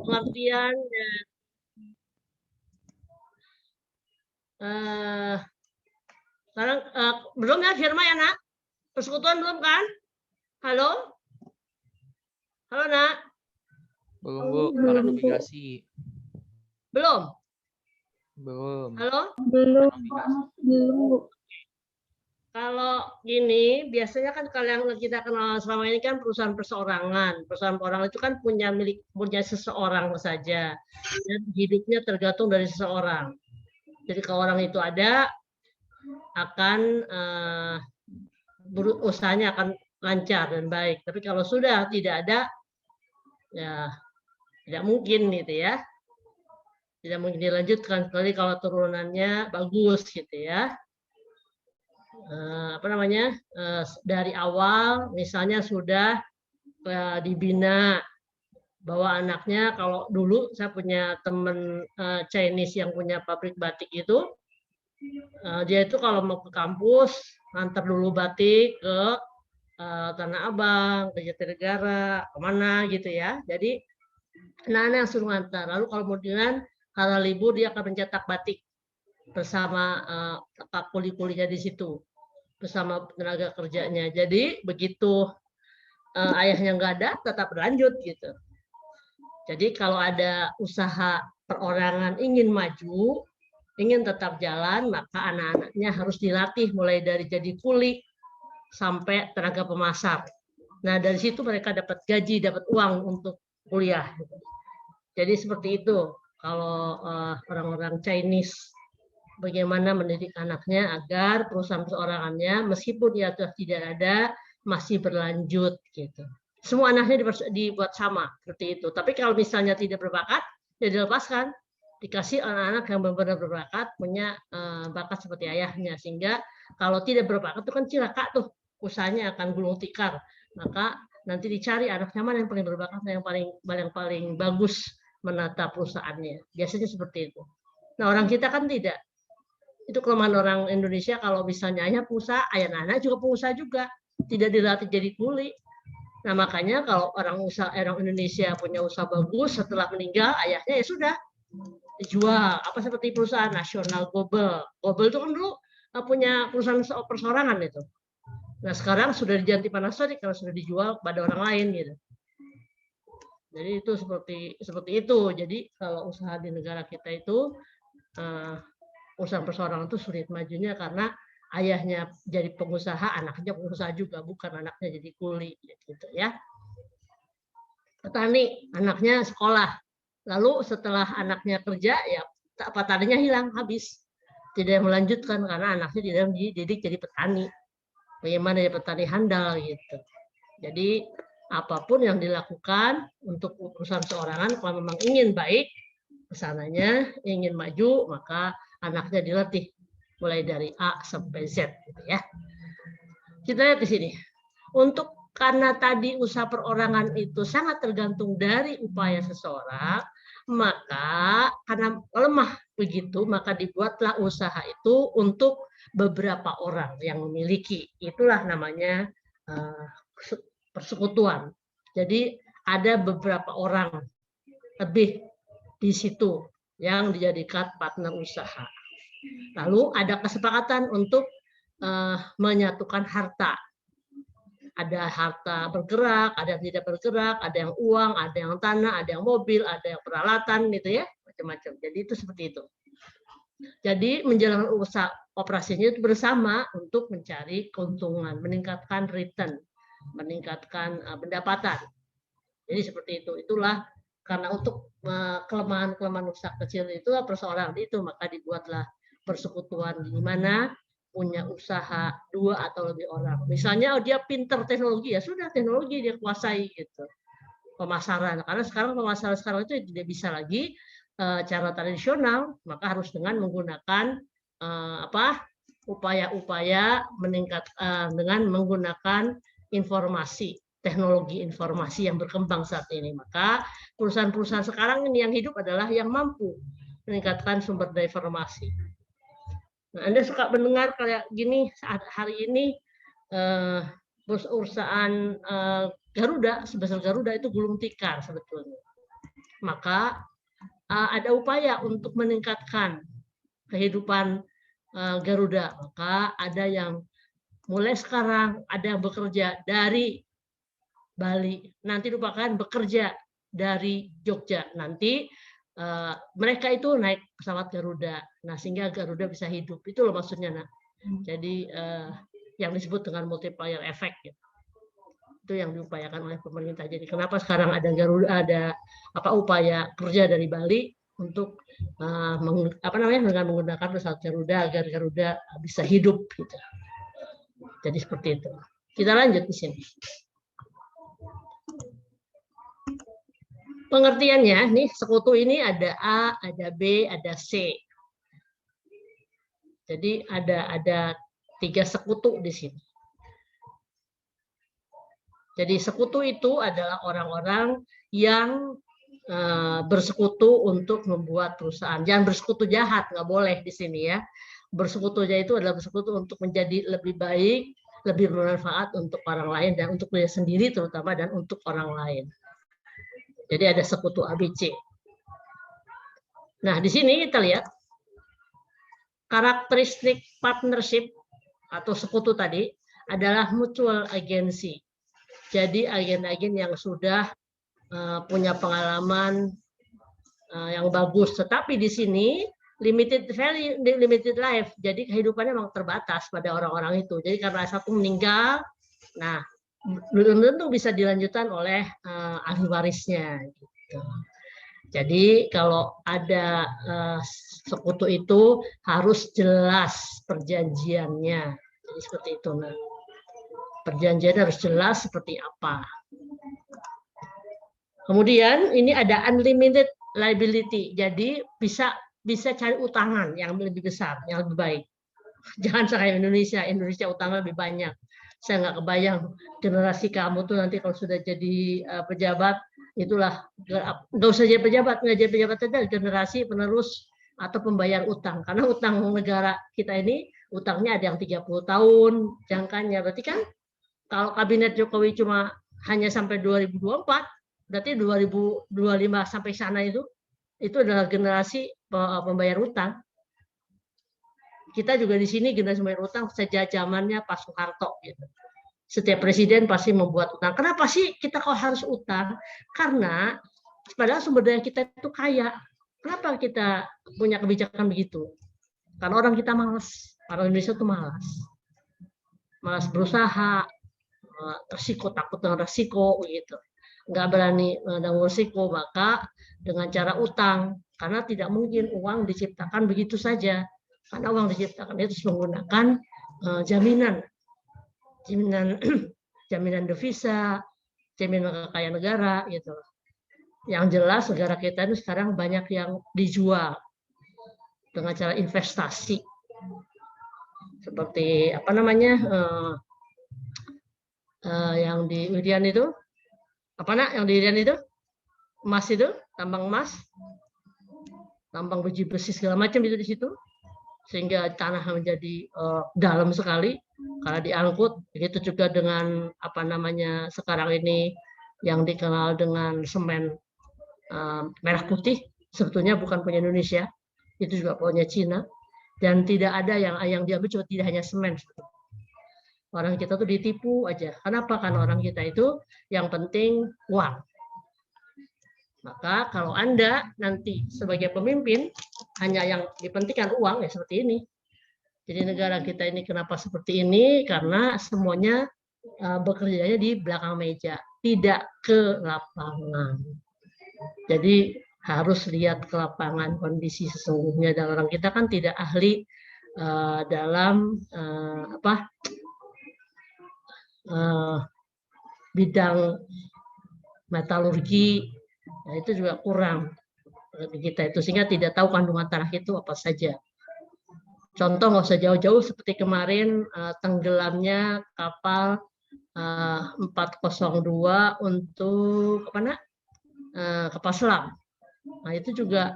pengertian sekarang belum ya Firma ya nak? Persekutuan belum kan? Halo? Halo nak? Belum Bu, para navigasi. Belum? Belum. Halo? Belum. Kalau gini, biasanya kan kalau yang kita kenal selama ini kan perusahaan perseorangan. Perusahaan perorangan itu kan punya seseorang saja. Dan hidupnya tergantung dari seseorang. Jadi kalau orang itu ada, akan usahanya akan lancar dan baik. Tapi kalau sudah tidak ada, ya tidak mungkin gitu ya. Tidak mungkin dilanjutkan kecuali kalau turunannya bagus gitu ya. Dari awal misalnya sudah dibina bahwa anaknya, kalau dulu saya punya teman Chinese yang punya pabrik batik itu, dia itu kalau mau ke kampus ngantar dulu batik ke Tanah Abang, ke Jatinegara, kemana gitu ya. Jadi anak-anak yang suruh ngantar. Lalu kalau kemudian hari libur dia akan mencetak batik bersama kuli-kulinya di situ, bersama tenaga kerjanya. Jadi begitu ayahnya nggak ada, tetap berlanjut gitu. Jadi kalau ada usaha perorangan ingin maju, ingin tetap jalan, maka anak-anaknya harus dilatih mulai dari jadi kuli sampai tenaga pemasar. Nah dari situ mereka dapat gaji, dapat uang untuk kuliah. Jadi seperti itu kalau orang-orang Chinese, bagaimana mendidik anaknya agar perusahaan perorangannya meskipun dia sudah tidak ada masih berlanjut gitu. Semua anaknya dibuat sama seperti itu. Tapi kalau misalnya tidak berbakat, ya dilepaskan, dikasih anak-anak yang benar-benar berbakat, punya bakat seperti ayahnya, sehingga kalau tidak berbakat itu kan cilaka tuh, usahanya akan gulung tikar. Maka nanti dicari anaknya mana yang paling berbakat, yang paling bagus menata perusahaannya. Biasanya seperti itu. Nah orang kita kan tidak. Itu kelemahan orang Indonesia, kalau misalnya ayah pengusaha, ayah anak juga pengusaha juga, tidak dilatih jadi kuli. Nah makanya kalau orang Indonesia punya usaha bagus, setelah meninggal ayahnya ya sudah dijual. Apa seperti perusahaan nasional Gobel. Gobel itu kan dulu punya perusahaan persorangan itu. Nah sekarang sudah diganti Panasonic kalau sudah dijual kepada orang lain gitu. Jadi itu seperti itu. Jadi kalau usaha di negara kita itu usaha perseorangan itu sulit majunya karena ayahnya jadi pengusaha, anaknya pengusaha juga, bukan anaknya jadi kuli gitu ya. Petani, anaknya sekolah. Lalu setelah anaknya kerja, ya petaninya hilang, habis. Tidak melanjutkan karena anaknya tidak dididik jadi petani. Bagaimana ya petani handal gitu. Jadi apapun yang dilakukan untuk perusahaan seorangan, kalau memang ingin baik kesananya, ingin maju, maka anaknya dilatih mulai dari A sampai Z gitu ya. Kita lihat di sini. Karena tadi usaha perorangan itu sangat tergantung dari upaya seseorang, maka karena lemah begitu, maka dibuatlah usaha itu untuk beberapa orang yang memiliki. Itulah namanya persekutuan. Jadi ada beberapa orang lebih di situ yang dijadikan partner usaha. Lalu ada kesepakatan untuk menyatukan harta. Ada harta bergerak, ada yang tidak bergerak, ada yang uang, ada yang tanah, ada yang mobil, ada yang peralatan gitu ya, macam-macam. Jadi itu seperti itu. Jadi menjalankan usaha operasinya itu bersama untuk mencari keuntungan, meningkatkan return, meningkatkan pendapatan. Jadi seperti itu. Itulah karena untuk kelemahan-kelemahan usaha kecil itu persoalan itu, maka dibuatlah persekutuan di mana punya usaha 2 atau lebih orang. Misalnya dia pinter teknologi, ya sudah teknologi dia kuasai gitu. Pemasaran, karena sekarang pemasaran sekarang itu tidak bisa lagi cara tradisional, maka harus dengan menggunakan upaya-upaya meningkat dengan menggunakan informasi, teknologi informasi yang berkembang saat ini. Maka perusahaan-perusahaan sekarang ini yang hidup adalah yang mampu meningkatkan sumber daya informasi. Nah, Anda suka mendengar kayak gini saat hari ini perusahaan Garuda, sebesar Garuda itu gulung tikar sebetulnya. maka ada upaya untuk meningkatkan kehidupan Garuda. Maka ada yang mulai sekarang ada yang bekerja dari Bali, nanti lupakan bekerja dari Jogja. Nanti mereka itu naik pesawat Garuda. Nah, sehingga Garuda bisa hidup. Itu loh maksudnya, Nak. Jadi yang disebut dengan multiplier effect. Gitu. Itu yang diupayakan oleh pemerintah. Jadi kenapa sekarang ada Garuda, ada upaya kerja dari Bali untuk dengan menggunakan pesawat Garuda agar Garuda bisa hidup. Gitu. Jadi seperti itu. Kita lanjut di sini. Pengertiannya, nih sekutu ini ada A, ada B, ada C. Jadi ada 3 sekutu di sini. Jadi sekutu itu adalah orang-orang yang bersekutu untuk membuat perusahaan. Jangan bersekutu jahat, nggak boleh di sini ya. Bersekutu itu adalah bersekutu untuk menjadi lebih baik, lebih bermanfaat untuk orang lain dan untuk diri sendiri terutama dan untuk orang lain. Jadi ada sekutu ABC. Nah, di sini kita lihat karakteristik partnership atau sekutu tadi adalah mutual agency. Jadi agen-agen yang sudah punya pengalaman yang bagus. Tetapi di sini limited value, limited life. Jadi kehidupannya memang terbatas pada orang-orang itu. Jadi karena satu meninggal, nah belum tentu bisa dilanjutkan oleh ahli warisnya. Gitu. Jadi kalau ada sekutu itu harus jelas perjanjiannya. Jadi seperti itu. Nah, perjanjian harus jelas seperti apa. Kemudian ini ada unlimited liability. Jadi bisa cari utangan yang lebih besar, yang lebih baik. Jangan kayak Indonesia utangnya lebih banyak. Saya nggak kebayang generasi kamu tuh nanti kalau sudah jadi pejabat, itulah nggak usah jadi pejabat, nggak jadi pejabat saja, generasi penerus atau pembayar utang. Karena utang negara kita ini utangnya ada yang 30 tahun jangkanya. Berarti kan kalau kabinet Jokowi cuma hanya sampai 2024, berarti 2025 sampai sana itu adalah generasi pembayar utang. Kita juga di sini generasi pembayar utang sejak zamannya Pak Soeharto. Gitu. Setiap presiden pasti membuat utang. Kenapa sih kita kok harus utang? Karena padahal sumber daya kita itu kaya. Kenapa kita punya kebijakan begitu? Karena orang kita malas. Orang Indonesia itu malas. Malas berusaha, takut dengan resiko gitu. Nggak berani menanggung risiko, maka dengan cara utang. Karena tidak mungkin uang diciptakan begitu saja. Karena uang diciptakan itu menggunakan jaminan devisa, jaminan kekayaan negara gitu. Yang jelas negara kita itu sekarang banyak yang dijual dengan cara investasi. Seperti yang di Irian itu, yang di Irian itu, emas itu, tambang emas, tambang besi segala macam itu di situ, sehingga tanah menjadi dalam sekali karena diangkut. Begitu juga dengan sekarang ini yang dikenal dengan semen merah putih, sebetulnya bukan punya Indonesia, itu juga punya Cina, dan tidak ada yang diambil cuma tidak hanya semen. Orang kita tuh ditipu aja. Kenapa? Karena orang kita itu yang penting uang. Maka kalau Anda nanti sebagai pemimpin hanya yang dipentingkan uang, ya seperti ini. Jadi negara kita ini kenapa seperti ini? Karena semuanya bekerjanya di belakang meja, tidak ke lapangan. Jadi harus lihat ke lapangan kondisi sesungguhnya, dan orang kita kan tidak ahli dalam bidang metalurgi, nah itu juga kurang di kita itu, sehingga tidak tahu kandungan tanah itu apa saja. Contoh nggak usah jauh-jauh seperti kemarin tenggelamnya kapal 402 untuk kapal selam. Nah itu juga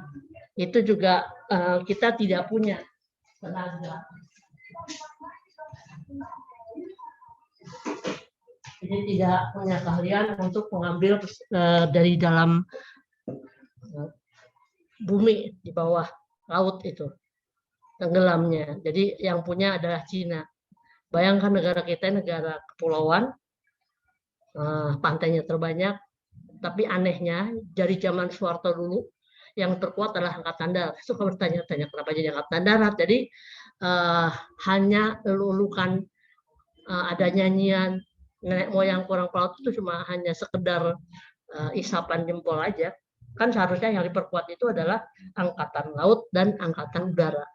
kita tidak punya tenaga. Jadi tidak punya keahlian untuk mengambil dari dalam bumi di bawah laut itu tenggelamnya. Jadi yang punya adalah Cina. Bayangkan negara kita negara kepulauan, pantainya terbanyak, tapi anehnya dari zaman Soeharto dulu yang terkuat adalah angkatan darat. Suka bertanya-tanya kenapa jadi angkatan darat. Jadi hanya lulukan ada nyanyian nenek moyang orang pelaut itu cuma hanya sekedar isapan jempol aja. Kan seharusnya yang diperkuat itu adalah angkatan laut dan angkatan udara.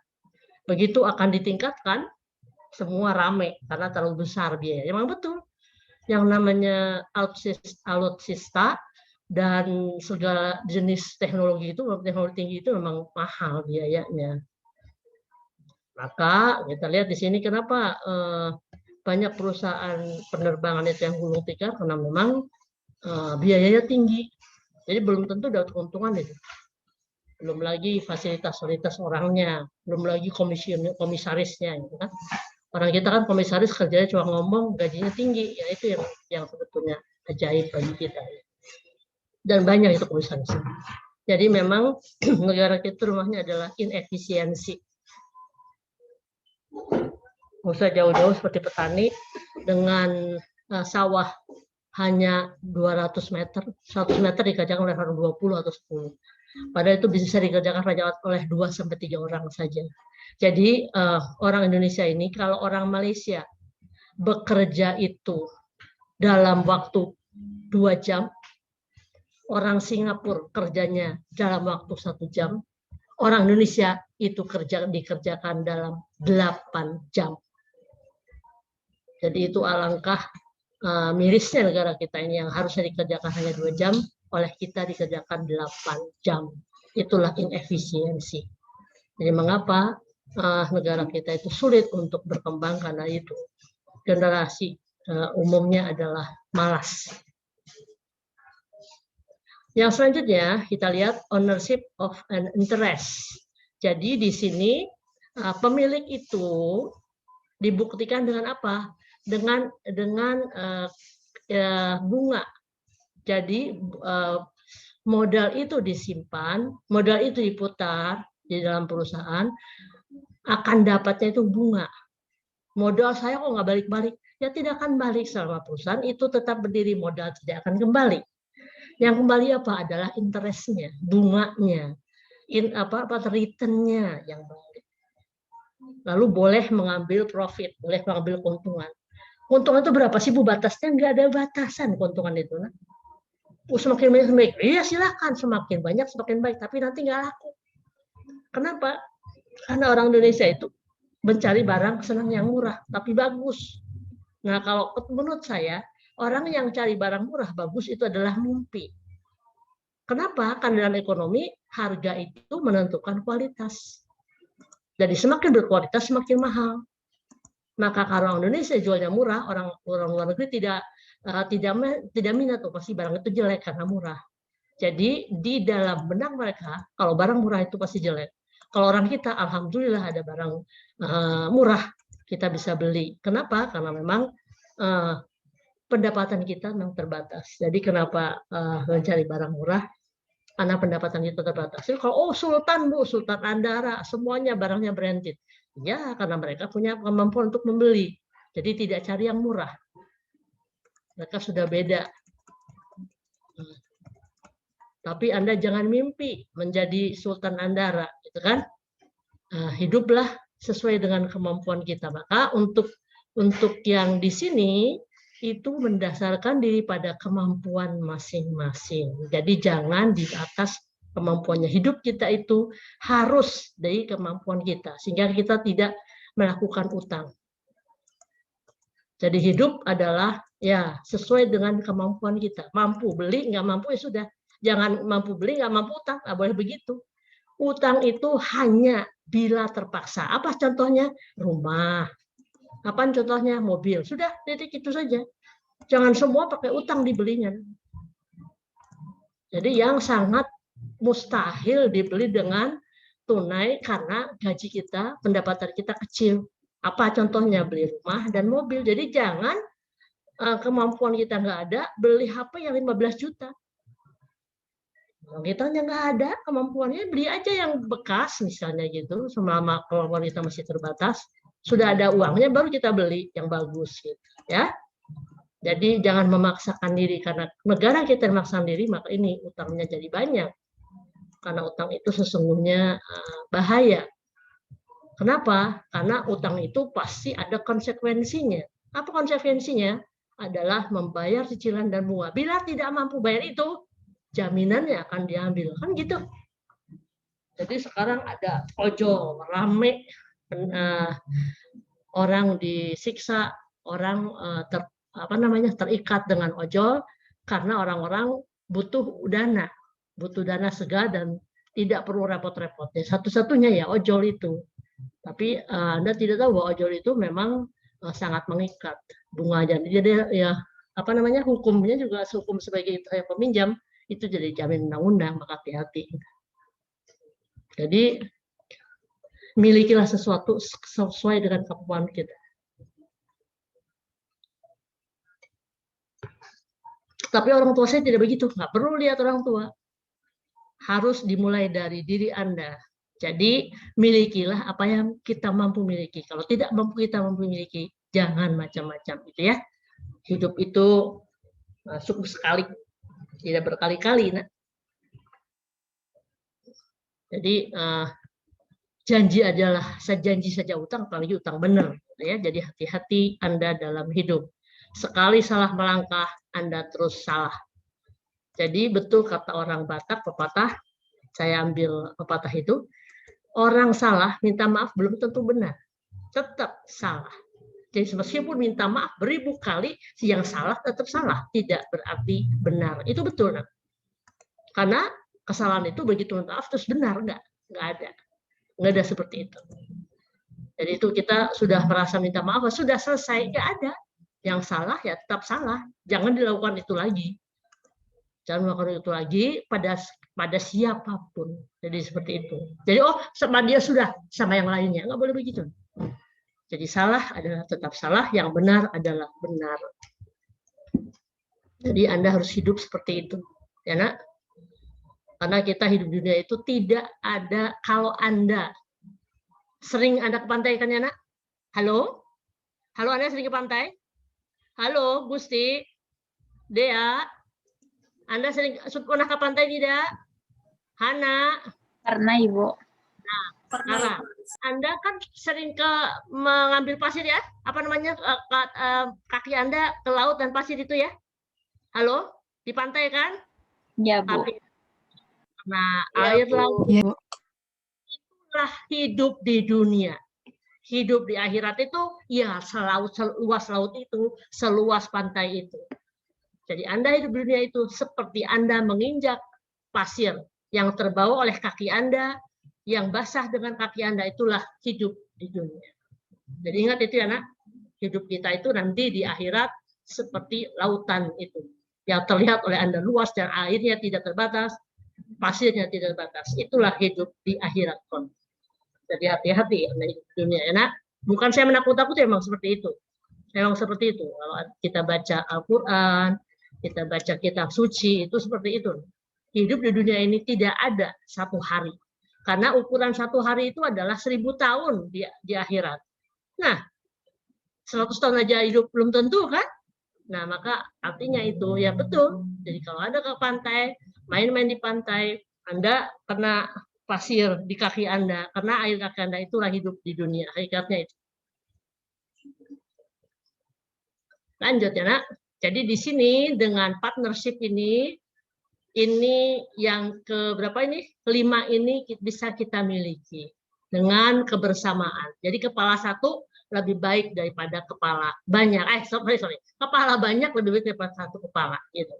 Begitu akan ditingkatkan, semua rame karena terlalu besar biaya. Memang betul. Yang namanya alutsista dan segala jenis teknologi tinggi itu memang mahal biayanya. Maka kita lihat di sini kenapa banyak perusahaan penerbangan itu yang gulung tikar karena memang biayanya tinggi. Jadi belum tentu dapat keuntungan itu. Belum lagi fasilitas orangnya, belum lagi komisarisnya. Gitu kan. Orang kita kan komisaris kerjanya cuma ngomong, gajinya tinggi, ya itu yang sebetulnya ajaib bagi kita. Dan banyak itu komisaris. Jadi memang negara kita rumahnya adalah inefisiensi. Nggak usah jauh-jauh seperti petani dengan sawah hanya 200 meter, 100 meter dikerjakan oleh orang 20 atau 10. Padahal itu bisa dikerjakan oleh 2-3 orang saja. Jadi orang Indonesia ini, kalau orang Malaysia bekerja itu dalam waktu 2 jam, orang Singapura kerjanya dalam waktu 1 jam, orang Indonesia itu dikerjakan dalam 8 jam. Jadi itu alangkah mirisnya negara kita ini yang harusnya dikerjakan hanya 2 jam, oleh kita dikerjakan 8 jam. Itulah inefisiensi. Jadi mengapa negara kita itu sulit untuk berkembang karena itu. Generasi umumnya adalah malas. Yang selanjutnya kita lihat ownership of an interest. Jadi di sini pemilik itu dibuktikan dengan apa? Dengan bunga. Jadi modal itu disimpan, modal itu diputar di dalam perusahaan, akan dapatnya itu bunga. Modal saya kok nggak balik-balik? Ya tidak akan balik selama perusahaan itu tetap berdiri, modal tidak akan kembali. Yang kembali apa? Adalah interestnya, bunganya, returnnya yang balik. Lalu boleh mengambil profit, boleh mengambil keuntungan. Keuntungan itu berapa sih Bu batasnya? Nggak ada batasan keuntungan itu. Nah. Semakin banyak baik, iya silakan semakin banyak semakin baik, tapi nanti nggak laku. Kenapa? Karena orang Indonesia itu mencari barang senang yang murah, tapi bagus. Nah kalau menurut saya orang yang cari barang murah bagus itu adalah mimpi. Kenapa? Karena dalam ekonomi harga itu menentukan kualitas. Jadi semakin berkualitas semakin mahal. Maka kalau orang Indonesia jualnya murah, orang luar negeri tidak minat tuh pasti barang itu jelek karena murah. Jadi di dalam benak mereka kalau barang murah itu pasti jelek. Kalau orang kita alhamdulillah ada barang murah kita bisa beli. Kenapa? Karena memang pendapatan kita memang terbatas. Jadi kenapa mencari barang murah? Karena pendapatan kita terbatas. Jadi kalau Sultan Bu, Sultan Andara, semuanya barangnya branded. Ya, karena mereka punya kemampuan untuk membeli. Jadi tidak cari yang murah. Mereka sudah beda. Tapi Anda jangan mimpi menjadi Sultan Andara, gitu kan? Hiduplah sesuai dengan kemampuan kita. Maka untuk yang di sini itu mendasarkan diri pada kemampuan masing-masing. Jadi jangan di atas kemampuannya. Hidup kita itu harus dari kemampuan kita, sehingga kita tidak melakukan utang. Jadi hidup adalah ya sesuai dengan kemampuan kita. Mampu beli, nggak mampu ya sudah. Jangan mampu beli, nggak mampu utang, nggak boleh begitu. Utang itu hanya bila terpaksa. Apa contohnya? Rumah. Apa contohnya? Mobil. Sudah, titik itu saja. Jangan semua pakai utang dibelinya. Jadi yang sangat mustahil dibeli dengan tunai karena gaji kita, pendapatan kita kecil. Apa contohnya? Beli rumah dan mobil. Jadi jangan kemampuan kita nggak ada, beli HP yang 15 juta. Kalau kitanya nggak ada kemampuannya, beli aja yang bekas misalnya gitu, selama kemampuan kita masih terbatas. Sudah ada uangnya baru kita beli yang bagus gitu, ya. Jadi jangan memaksakan diri, karena negara kita memaksakan diri, maka ini utangnya jadi banyak. Karena utang itu sesungguhnya bahaya. Kenapa? Karena utang itu pasti ada konsekuensinya. Apa konsekuensinya? Adalah membayar cicilan dan bunga. Bila tidak mampu bayar itu, jaminannya akan diambil. Kan gitu. Jadi sekarang ada ojol, rame, orang disiksa, orang terikat dengan ojol karena orang-orang butuh dana segala dan tidak perlu repot-repot. Satu-satunya ya ojol itu. Tapi Anda tidak tahu bahwa ojol itu memang sangat mengikat bunganya. Jadi ya hukumnya juga hukum sebagai peminjam itu jadi jamin undang-undang, maka hati-hati. Jadi milikilah sesuatu sesuai dengan kemampuan kita. Tapi orang tua saya tidak begitu, nggak perlu lihat orang tua. Harus dimulai dari diri Anda. Jadi milikilah apa yang kita mampu miliki. Kalau tidak kita mampu miliki, jangan macam-macam gitu ya. Hidup itu cukup sekali, tidak berkali-kali. Nah. Jadi janji adalah sejanji saja utang, apalagi utang benar. Ya. Jadi hati-hati Anda dalam hidup. Sekali salah melangkah, Anda terus salah. Jadi betul kata orang Batak, pepatah, saya ambil pepatah itu, orang salah minta maaf belum tentu benar, tetap salah. Jadi meskipun minta maaf beribu kali, yang salah tetap salah, tidak berarti benar. Itu betul, nah. Karena kesalahan itu begitu minta maaf terus benar, enggak ada seperti itu. Jadi itu kita sudah merasa minta maaf, sudah selesai, enggak ada. Yang salah ya tetap salah, jangan dilakukan itu lagi. Jangan melakukan itu lagi pada siapapun. Jadi seperti itu. Jadi sama dia sudah, sama yang lainnya. Nggak boleh begitu. Jadi salah adalah tetap salah, yang benar adalah benar. Jadi Anda harus hidup seperti itu. Ya nak? Karena kita hidup di dunia itu tidak ada, kalau Anda sering Anda ke pantai kan ya nak? Halo? Halo, Anda sering ke pantai? Halo, Gusti? Dea? Anda sering pernah ke pantai tidak? Hana? Karena Ibu. Nah, sekarang Anda kan sering mengambil pasir ya? Apa namanya, kaki Anda ke laut dan pasir itu ya? Halo? Di pantai kan? Ya, Bu. Nah, air laut itulah hidup di dunia. Hidup di akhirat itu ya seluas laut itu, seluas pantai itu. Jadi Anda hidup di dunia itu seperti Anda menginjak pasir yang terbawa oleh kaki Anda, yang basah dengan kaki Anda, itulah hidup di dunia. Jadi ingat itu ya nak, hidup kita itu nanti di akhirat seperti lautan itu, yang terlihat oleh Anda luas dan airnya tidak terbatas, pasirnya tidak terbatas. Itulah hidup di akhirat. Jadi hati-hati Anda hidup di dunia ya nak. Bukan saya menakut-nakuti, memang seperti itu. Memang seperti itu. Kalau kita baca Al-Quran, kita baca kitab suci, itu seperti itu. Hidup di dunia ini tidak ada satu hari. Karena ukuran satu hari itu adalah 1000 tahun di akhirat. Nah, 100 tahun aja hidup belum tentu kan? Nah, maka artinya itu, ya betul. Jadi kalau Anda ke pantai, main-main di pantai, Anda kena pasir di kaki Anda, karena air kaki Anda itulah hidup di dunia. Hakikatnya itu. Lanjut ya nak. Jadi di sini dengan partnership ini yang keberapa ini? Kelima ini bisa kita miliki dengan kebersamaan. Jadi kepala satu lebih baik daripada kepala banyak. Sorry. Kepala banyak lebih baik daripada satu kepala. Gitu.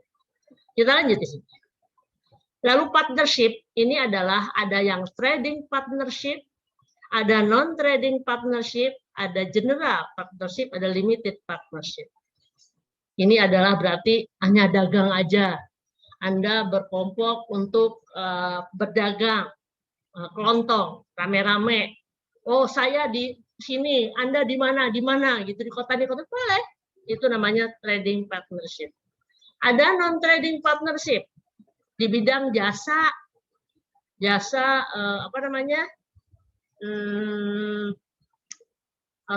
Kita lanjut di sini. Lalu partnership ini adalah ada yang trading partnership, ada non-trading partnership, ada general partnership, ada limited partnership. Ini adalah berarti hanya dagang aja. Anda berkelompok untuk berdagang, kelontong, rame-rame. Oh, saya di sini, Anda di mana, gitu, di kota, boleh. Itu namanya trading partnership. Ada non-trading partnership. di bidang jasa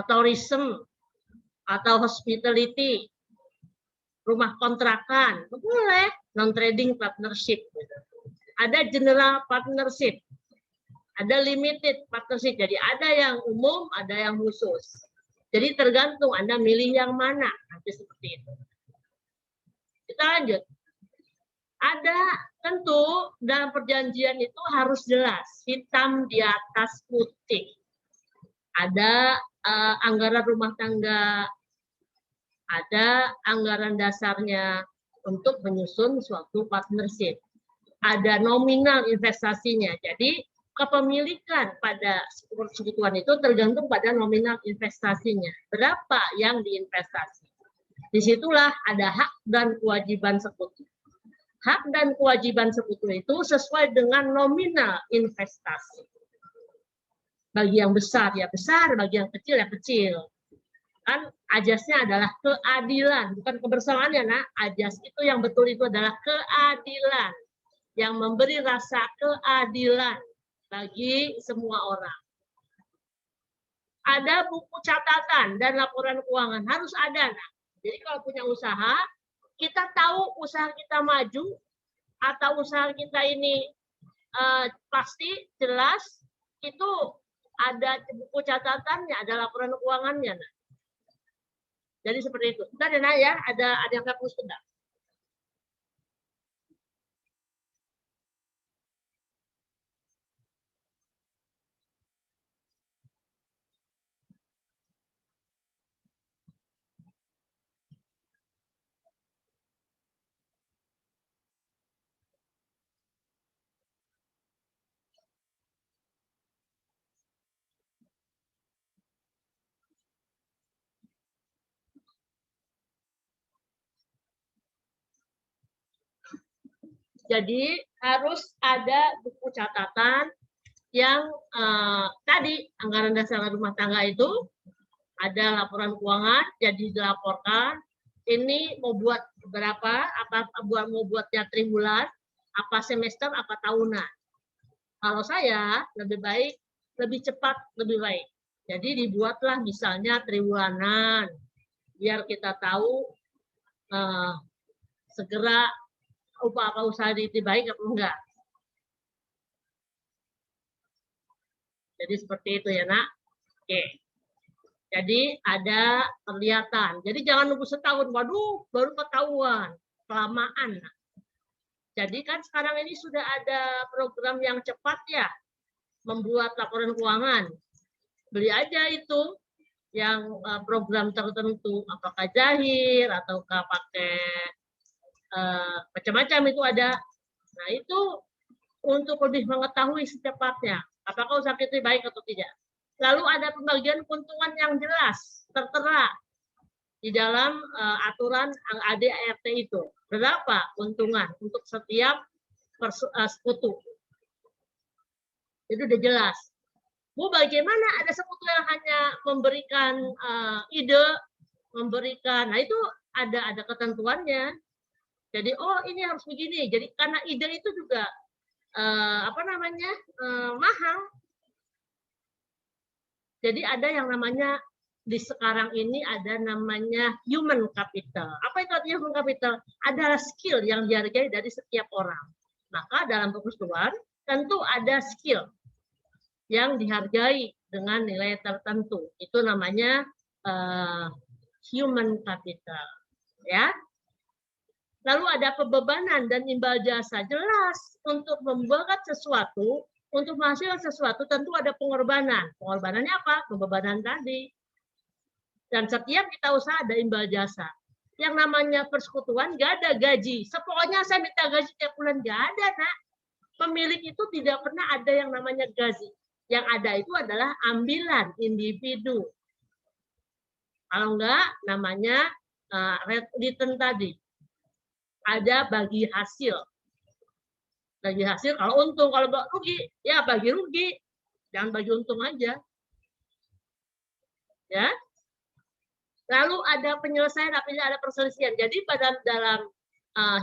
tourism atau hospitality, rumah kontrakan, boleh non-trading partnership. Ada general partnership, ada limited partnership. Jadi ada yang umum, ada yang khusus. Jadi tergantung Anda milih yang mana. Nanti seperti itu. Kita lanjut. Ada tentu dalam perjanjian itu harus jelas, hitam di atas putih. Ada anggaran rumah tangga, ada anggaran dasarnya untuk menyusun suatu partnership. Ada nominal investasinya. Jadi kepemilikan pada persekutuan itu tergantung pada nominal investasinya. Berapa yang diinvestasi. Disitulah ada hak dan kewajiban sekutu. Hak dan kewajiban sekutu itu sesuai dengan nominal investasi. Bagi yang besar ya besar, bagi yang kecil ya kecil. Kan ajasnya adalah keadilan, bukan kebersamaan ya nak. Ajas itu yang betul itu adalah keadilan. Yang memberi rasa keadilan bagi semua orang. Ada buku catatan dan laporan keuangan, harus ada nak. Jadi kalau punya usaha, kita tahu usaha kita maju atau usaha kita ini pasti jelas, itu ada buku catatannya, ada laporan keuangannya. Nah. Jadi seperti itu. Bentar ya, Nak, ya, ada yang hapus bentar. Jadi harus ada buku catatan yang tadi anggaran dasar rumah tangga itu ada laporan keuangan, jadi dilaporkan ini mau buat berapa, mau buatnya triwulan, apa semester, apa tahunan. Kalau saya lebih baik, lebih cepat, lebih baik. Jadi dibuatlah misalnya triwulanan, biar kita tahu segera apa usaha itu baik atau enggak. Jadi seperti itu ya nak. Oke. Jadi ada kelihatan. Jadi jangan nunggu setahun. Waduh, baru ketahuan. Kelamaan. Jadi kan sekarang ini sudah ada program yang cepat ya. Membuat laporan keuangan. Beli aja itu. Yang program tertentu. Apakah Jahir ataukah pakai macam-macam itu ada. Nah itu untuk lebih mengetahui secepatnya apakah usaha kita baik atau tidak. Lalu ada pembagian keuntungan yang jelas tertera di dalam aturan ADART itu. Berapa keuntungan untuk setiap sekutu. Itu udah jelas. Bu, bagaimana ada sekutu yang hanya memberikan ide, memberikan, nah itu ada ketentuannya. Jadi oh ini harus begini. Jadi karena ide itu juga mahal. Jadi ada yang namanya di sekarang ini ada namanya human capital. Apa itu artinya human capital? Adalah skill yang dihargai dari setiap orang. Maka dalam persekutuan tentu ada skill yang dihargai dengan nilai tertentu. Itu namanya human capital. Ya. Lalu ada pembebanan dan imbal jasa. Jelas untuk membuat sesuatu, untuk menghasilkan sesuatu tentu ada pengorbanan. Pengorbanannya apa? Pembebanan tadi. Dan setiap kita usaha ada imbal jasa. Yang namanya persekutuan nggak ada gaji. Sepokoknya saya minta gaji tiap bulan, nggak ada, nak. Pemilik itu tidak pernah ada yang namanya gaji. Yang ada itu adalah ambilan individu. Kalau enggak, namanya return tadi. Ada bagi hasil. Bagi hasil kalau untung, kalau rugi, ya bagi rugi. Jangan bagi untung aja. Ya. Lalu ada penyelesaian, apabila ada perselisihan. Jadi pada dalam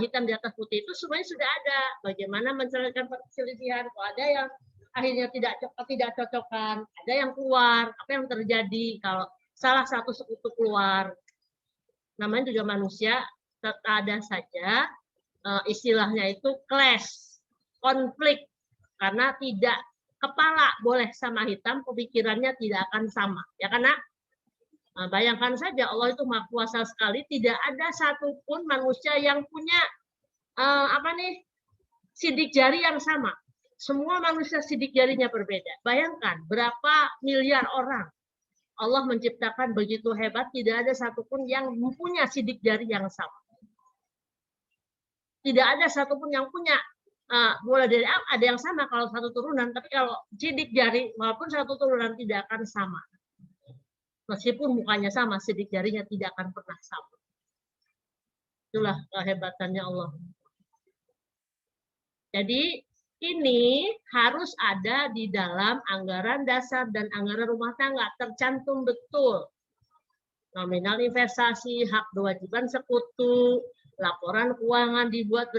hitam di atas putih itu semuanya sudah ada. Bagaimana menyelesaikan perselisihan? Kalau ada yang akhirnya tidak cocokan, ada yang keluar, apa yang terjadi kalau salah satu sekutu keluar? Namanya juga manusia, ada saja istilahnya itu clash, konflik, karena tidak kepala boleh sama hitam, pemikirannya tidak akan sama, ya karena bayangkan saja Allah itu Maha Kuasa sekali, tidak ada satupun manusia yang punya sidik jari yang sama. Semua manusia sidik jarinya berbeda. Bayangkan berapa miliar orang Allah menciptakan begitu hebat, tidak ada satupun yang mempunyai sidik jari yang sama. Tidak ada satupun yang punya, mulai dari ada yang sama kalau satu turunan, tapi kalau sidik jari walaupun satu turunan tidak akan sama. Meskipun mukanya sama, sidik jarinya tidak akan pernah sama. Itulah kehebatannya Allah. Jadi ini harus ada di dalam anggaran dasar dan anggaran rumah tangga, tercantum betul. Nominal investasi, hak kewajiban sekutu, laporan keuangan dibuat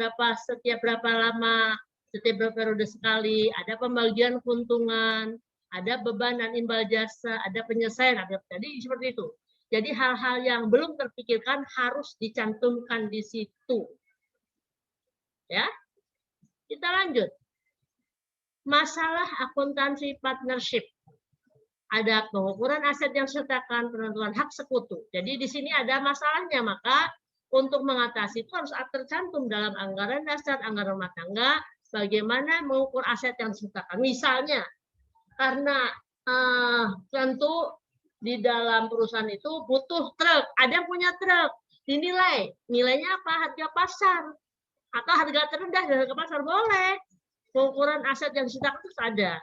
setiap berapa lama, setiap berapa periode sekali, ada pembagian keuntungan, ada beban dan imbal jasa, ada penyelesaian, jadi seperti itu. Jadi hal-hal yang belum terpikirkan harus dicantumkan di situ. Ya, kita lanjut. Masalah akuntansi partnership. Ada pengukuran aset yang disertakan, penentuan hak sekutu. Jadi di sini ada masalahnya, maka untuk mengatasi itu harus tercantum dalam anggaran dasar, anggaran rumah tangga, bagaimana mengukur aset yang disertakan. Misalnya, karena tentu di dalam perusahaan itu butuh truk, ada yang punya truk, dinilai, nilainya apa? Harga pasar, atau harga terendah dari harga pasar, boleh. Pengukuran aset yang disita itu ada.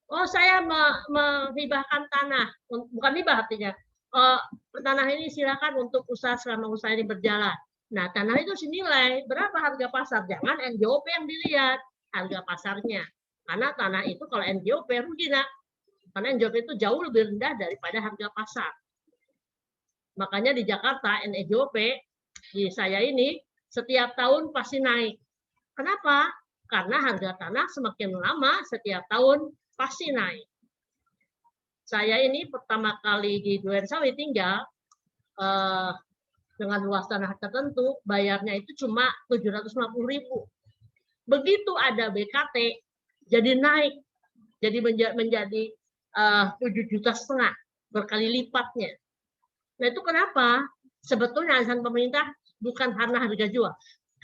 Oh, saya menghibahkan tanah, bukan hibah artinya. Tanah ini silakan untuk usaha selama usaha ini berjalan. Nah, tanah itu dinilai berapa harga pasar. Jangan NJOP yang dilihat, harga pasarnya. Karena tanah itu kalau NJOP rugi, nak. Karena NJOP itu jauh lebih rendah daripada harga pasar. Makanya di Jakarta NJOP di saya ini setiap tahun pasti naik. Kenapa? Karena harga tanah semakin lama setiap tahun pasti naik. Saya ini pertama kali di Durensawi tinggal dengan luas tanah tertentu, bayarnya itu cuma 750.000. Begitu ada BKT, jadi naik, jadi menjadi 7,5 juta, berkali lipatnya. Nah itu kenapa? Sebetulnya alasan pemerintah bukan karena harga jual.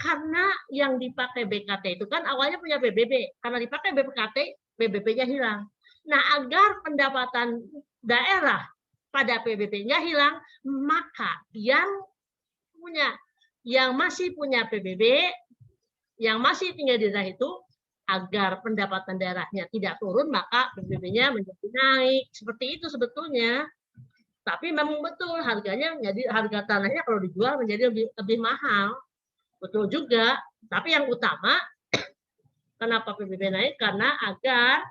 Karena yang dipakai BKT itu kan awalnya punya PBB. Karena dipakai BKT, PBB-nya hilang. Nah, agar pendapatan daerah pada PBB-nya hilang, maka yang masih punya PBB, yang masih tinggal di daerah itu, agar pendapatan daerahnya tidak turun, maka PBB-nya menjadi naik. Seperti itu sebetulnya. Tapi memang betul harganya menjadi harga tanahnya kalau dijual menjadi lebih mahal. Betul juga, tapi yang utama kenapa PBB naik? Karena agar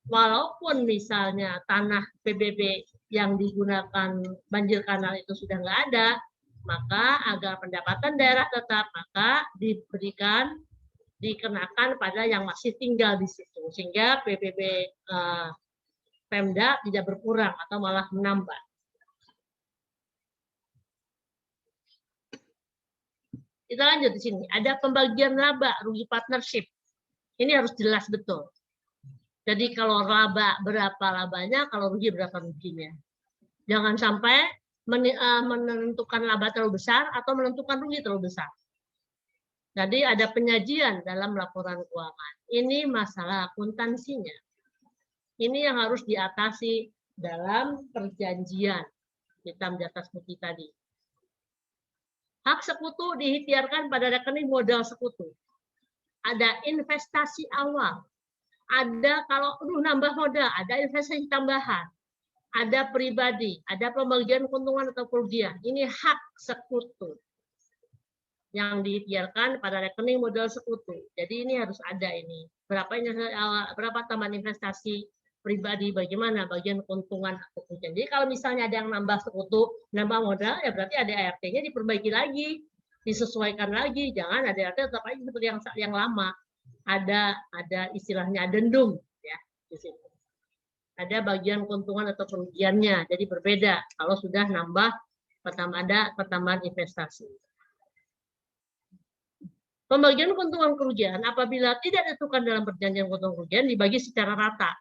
walaupun misalnya tanah PBB yang digunakan banjir kanal itu sudah nggak ada, maka agar pendapatan daerah tetap, maka dikenakan pada yang masih tinggal di situ, sehingga PBB Pemda tidak berkurang atau malah menambah. Kita lanjut di sini. Ada pembagian laba rugi partnership. Ini harus jelas betul. Jadi kalau laba berapa labanya, kalau rugi berapa ruginya. Jangan sampai menentukan laba terlalu besar atau menentukan rugi terlalu besar. Jadi ada penyajian dalam laporan keuangan. Ini masalah akuntansinya. Ini yang harus diatasi dalam perjanjian hitam di atas putih tadi. Hak sekutu diikhtiarkan pada rekening modal sekutu. Ada investasi awal. Ada kalau nambah modal, ada investasi tambahan. Ada pribadi, ada pembagian keuntungan atau kerugian. Ini hak sekutu yang diikhtiarkan pada rekening modal sekutu. Jadi ini harus ada ini. Berapa tambahan investasi pribadi, bagaimana bagian keuntungan atau kerugian. Jadi kalau misalnya ada yang nambah sekutu, nambah modal, ya berarti ada ART-nya diperbaiki lagi. disesuaikan lagi, jangan ADART tetap aja seperti yang lama. Ada istilahnya addendum ya di situ. Ada bagian keuntungan atau kerugiannya, jadi berbeda kalau sudah nambah ada pertambahan investasi. Pembagian keuntungan kerugian apabila tidak ditentukan dalam perjanjian keuntungan kerugian dibagi secara rata.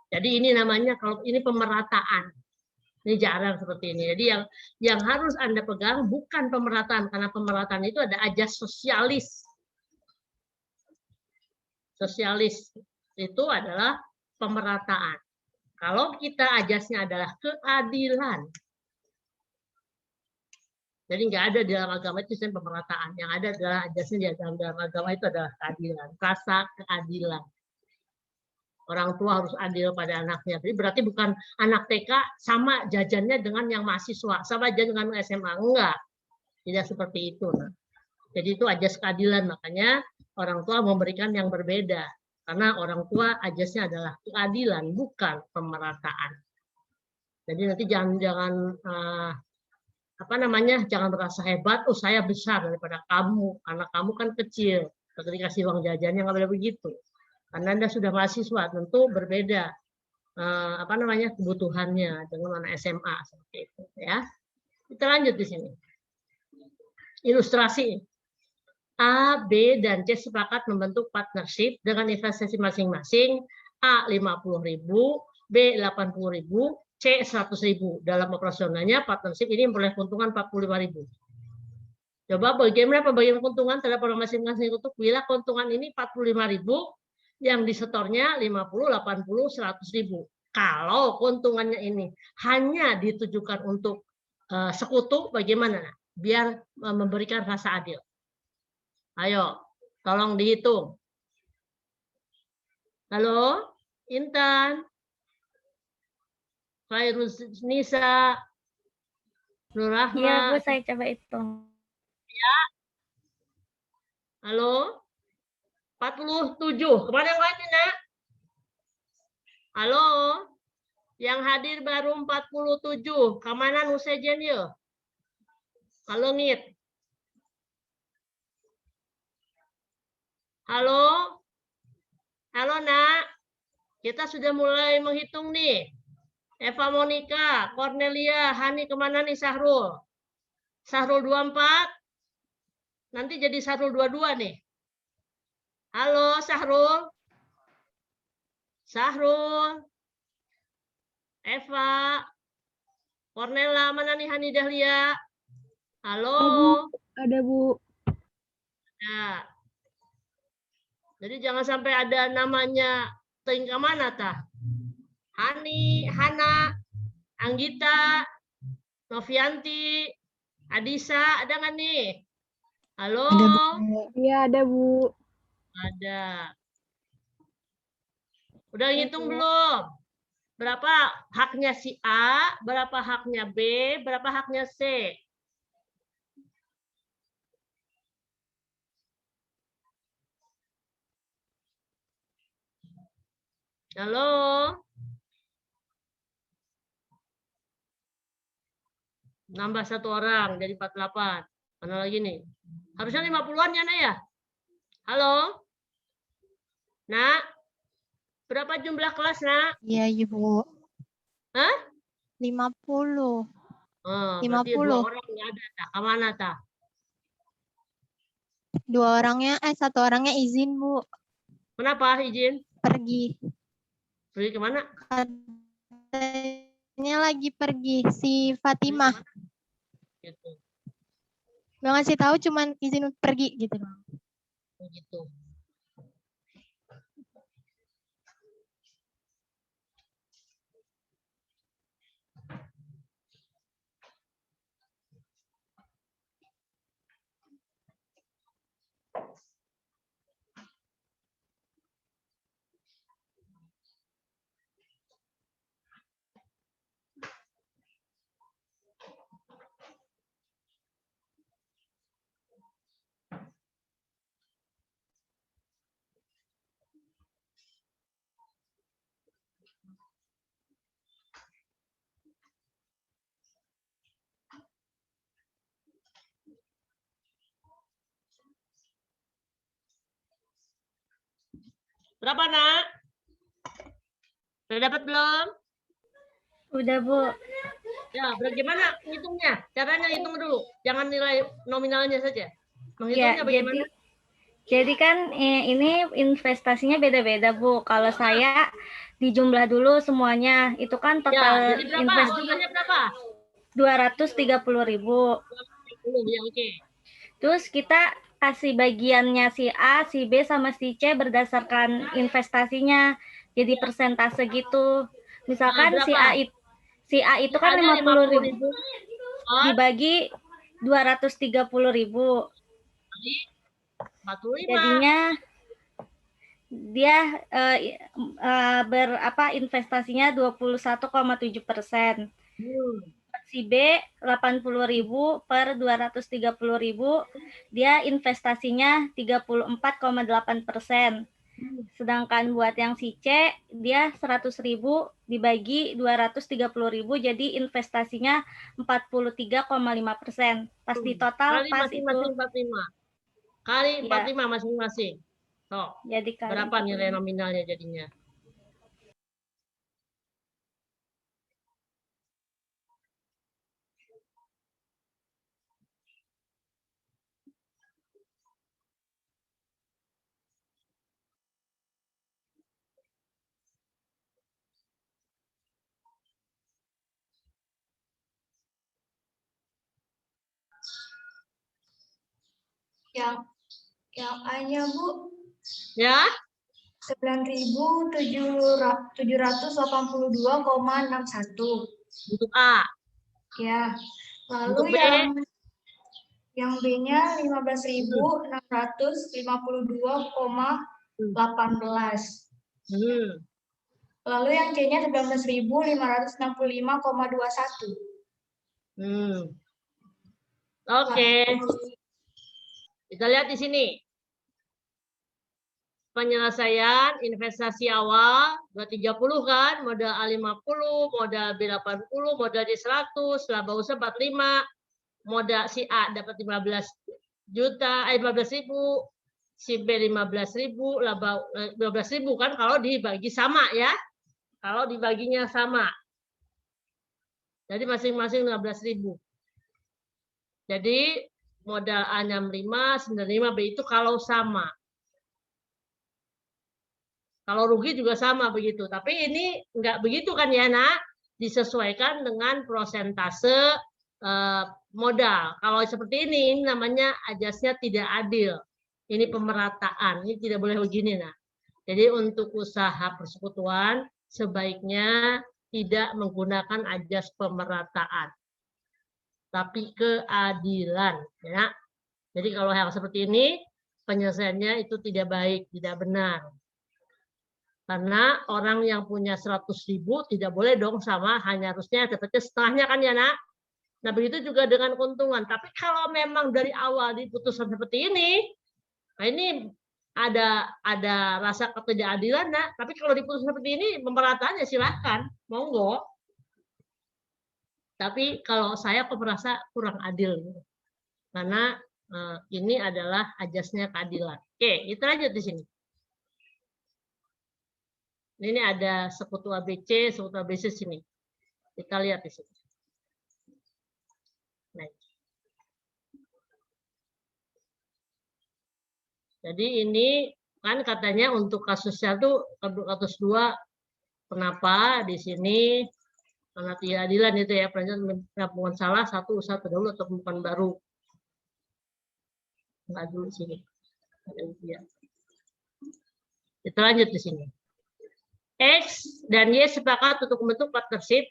Jadi ini namanya kalau ini pemerataan. Ini jarang seperti ini. Jadi yang harus Anda pegang bukan pemerataan, karena pemerataan itu ada ajas sosialis. Sosialis itu adalah pemerataan. Kalau kita ajasnya adalah keadilan. Jadi nggak ada di dalam agama itu istilah pemerataan. Yang ada adalah ajasnya di dalam agama itu adalah keadilan, rasa keadilan. Orang tua harus adil pada anaknya. Jadi berarti bukan anak TK sama jajannya dengan yang mahasiswa, sama aja dengan SMA. Enggak. Tidak seperti itu. Nah. Jadi itu ajas keadilan. Makanya orang tua memberikan yang berbeda. Karena orang tua ajasnya adalah keadilan, bukan pemerataan. Jadi nanti jangan jangan merasa hebat. Oh saya besar daripada kamu. Karena kamu kan kecil. Kalau dikasih uang jajannya nggak boleh begitu. Karena Anda sudah mahasiswa, tentu berbeda kebutuhannya dengan anak SMA seperti itu ya. Kita lanjut di sini. Ilustrasi. A, B, dan C sepakat membentuk partnership dengan investasi masing-masing. A 50.000, B 80.000, C 100.000. Dalam operasionalnya partnership ini memperoleh keuntungan 45.000. Coba bagaimana pembagian keuntungan terhadap orang masing-masing untuk bila keuntungan ini 45.000 yang disetornya 50, 80, 100.000. Kalau keuntungannya ini hanya ditujukan untuk sekutu, bagaimana? Biar memberikan rasa adil. Ayo, tolong dihitung. Halo, Intan, Khairus Nisa, Nur Rahma. Iya, Bu, saya coba hitung. Ya. Halo, 47. Kemana yang lain, Nak? Halo, yang hadir baru 47. Kemana nusejen yuk? Halo, Ngit. Halo? Halo, Nak. Kita sudah mulai menghitung nih. Eva Monica, Cornelia, Hani kemana nih Sahrul? Sahrul 24. Nanti jadi Sahrul 22 nih. Halo, Sahrul. Sahrul. Eva. Cornela, mana nih Hani Dahlia? Halo. Ada, Bu. Nah. Jadi jangan sampai ada namanya tingkat mana tah? Hani, Hana, Anggita, Novianti, Adisa, ada nggak nih? Halo? Iya, ada, Bu. Ada. Udah ngitung belum? Berapa haknya si A, berapa haknya B, berapa haknya C? Halo? Nambah 1 orang jadi 48. Mana lagi nih? Harusnya 50-an ya, Nak ya? Halo? Nak? Berapa jumlah kelas, Nak? Iya, Ibu. Hah? 50. Oh, berarti 2 50. orang nggak ada, tak? Kemana, tak? 1 orangnya izin, Bu. Kenapa izin? Pergi. Pergi kemana? Katanya lagi pergi, si Fatimah. Gitu. Nggak ngasih tahu, cuman izin pergi gitu. Begitu. Berapa, Nak? Sudah dapat belum? Udah, Bu. Ya, bagaimana ngitungnya? Caranya hitung dulu. Jangan nilai nominalnya saja. Ya, Menghitungnya bagaimana? jadi kan ini investasinya beda-beda, Bu. Kalau saya dijumlah dulu semuanya. Itu kan Ya, total jadi berapa? investasi Jumlahnya berapa? 230.000. 20, ya, oke. Terus kita kasih bagiannya si A, si B, sama si C berdasarkan investasinya. Jadi persentase gitu. Misalkan Nah, si A itu kan Misalnya 50.000 Oh, dibagi 230.000. jadi 45. Jadinya dia investasinya 21,7%. Si B 80.000 per 230.000, dia investasinya 34,8%. Sedangkan buat yang si C, dia 100.000 dibagi 230.000, jadi investasinya 43,5%. Pas di total, Kali pas masing-masing itu. 45. Kali Ya. 45 masing-masing. Tuh, Jadi berapa nilai nominalnya jadinya? Yang A-nya, Bu. Ya? 9.782,61. Untuk A. Ya. Untuk Lalu B. yang B-nya 15.652,18. Lalu yang C-nya 19.565,21. Oke. Kita lihat di sini. Penyelesaian investasi awal 230 kan, modal A50, modal B80, modal D100, laba usaha 45, modal si A dapat 15 ribu, si B 15.000, laba 12.000 kan kalau dibagi sama ya. Kalau dibaginya sama. Jadi masing-masing 15.000. Jadi modal A65, 95, B itu kalau sama. Kalau rugi juga sama begitu. Tapi ini enggak begitu kan ya, Nak? Disesuaikan dengan prosentase modal. Kalau seperti ini namanya ajasnya tidak adil. Ini pemerataan. Ini tidak boleh begini, Nak. Jadi untuk usaha persekutuan sebaiknya tidak menggunakan ajas pemerataan. Tapi keadilan. Ya. Jadi kalau hal seperti ini, penyelesaiannya itu tidak baik, tidak benar. Karena orang yang punya 100.000 tidak boleh dong sama, hanya harusnya dapatnya setengahnya kan ya, Nak? Nah, begitu juga dengan keuntungan. Tapi kalau memang dari awal diputuskan seperti ini, nah ini ada rasa ketidakadilan, Nak. Tapi kalau diputuskan seperti ini, pemerataannya silakan, monggo. Tapi kalau saya kok merasa kurang adil. Karena ini adalah ajasnya keadilan. Oke, kita lanjut di sini. Ini ada sekutu ABC, sekutu ABC sini. Kita lihat di sini. Nah. Jadi ini kan katanya untuk kasusnya tuh kasus 2, kenapa di sini karena tidak adilan itu ya, penampungan salah satu usaha terdahulu atau pembukaan baru. Enggak dulu sini. Kita lanjut di sini. X dan Y sepakat untuk membentuk partnership.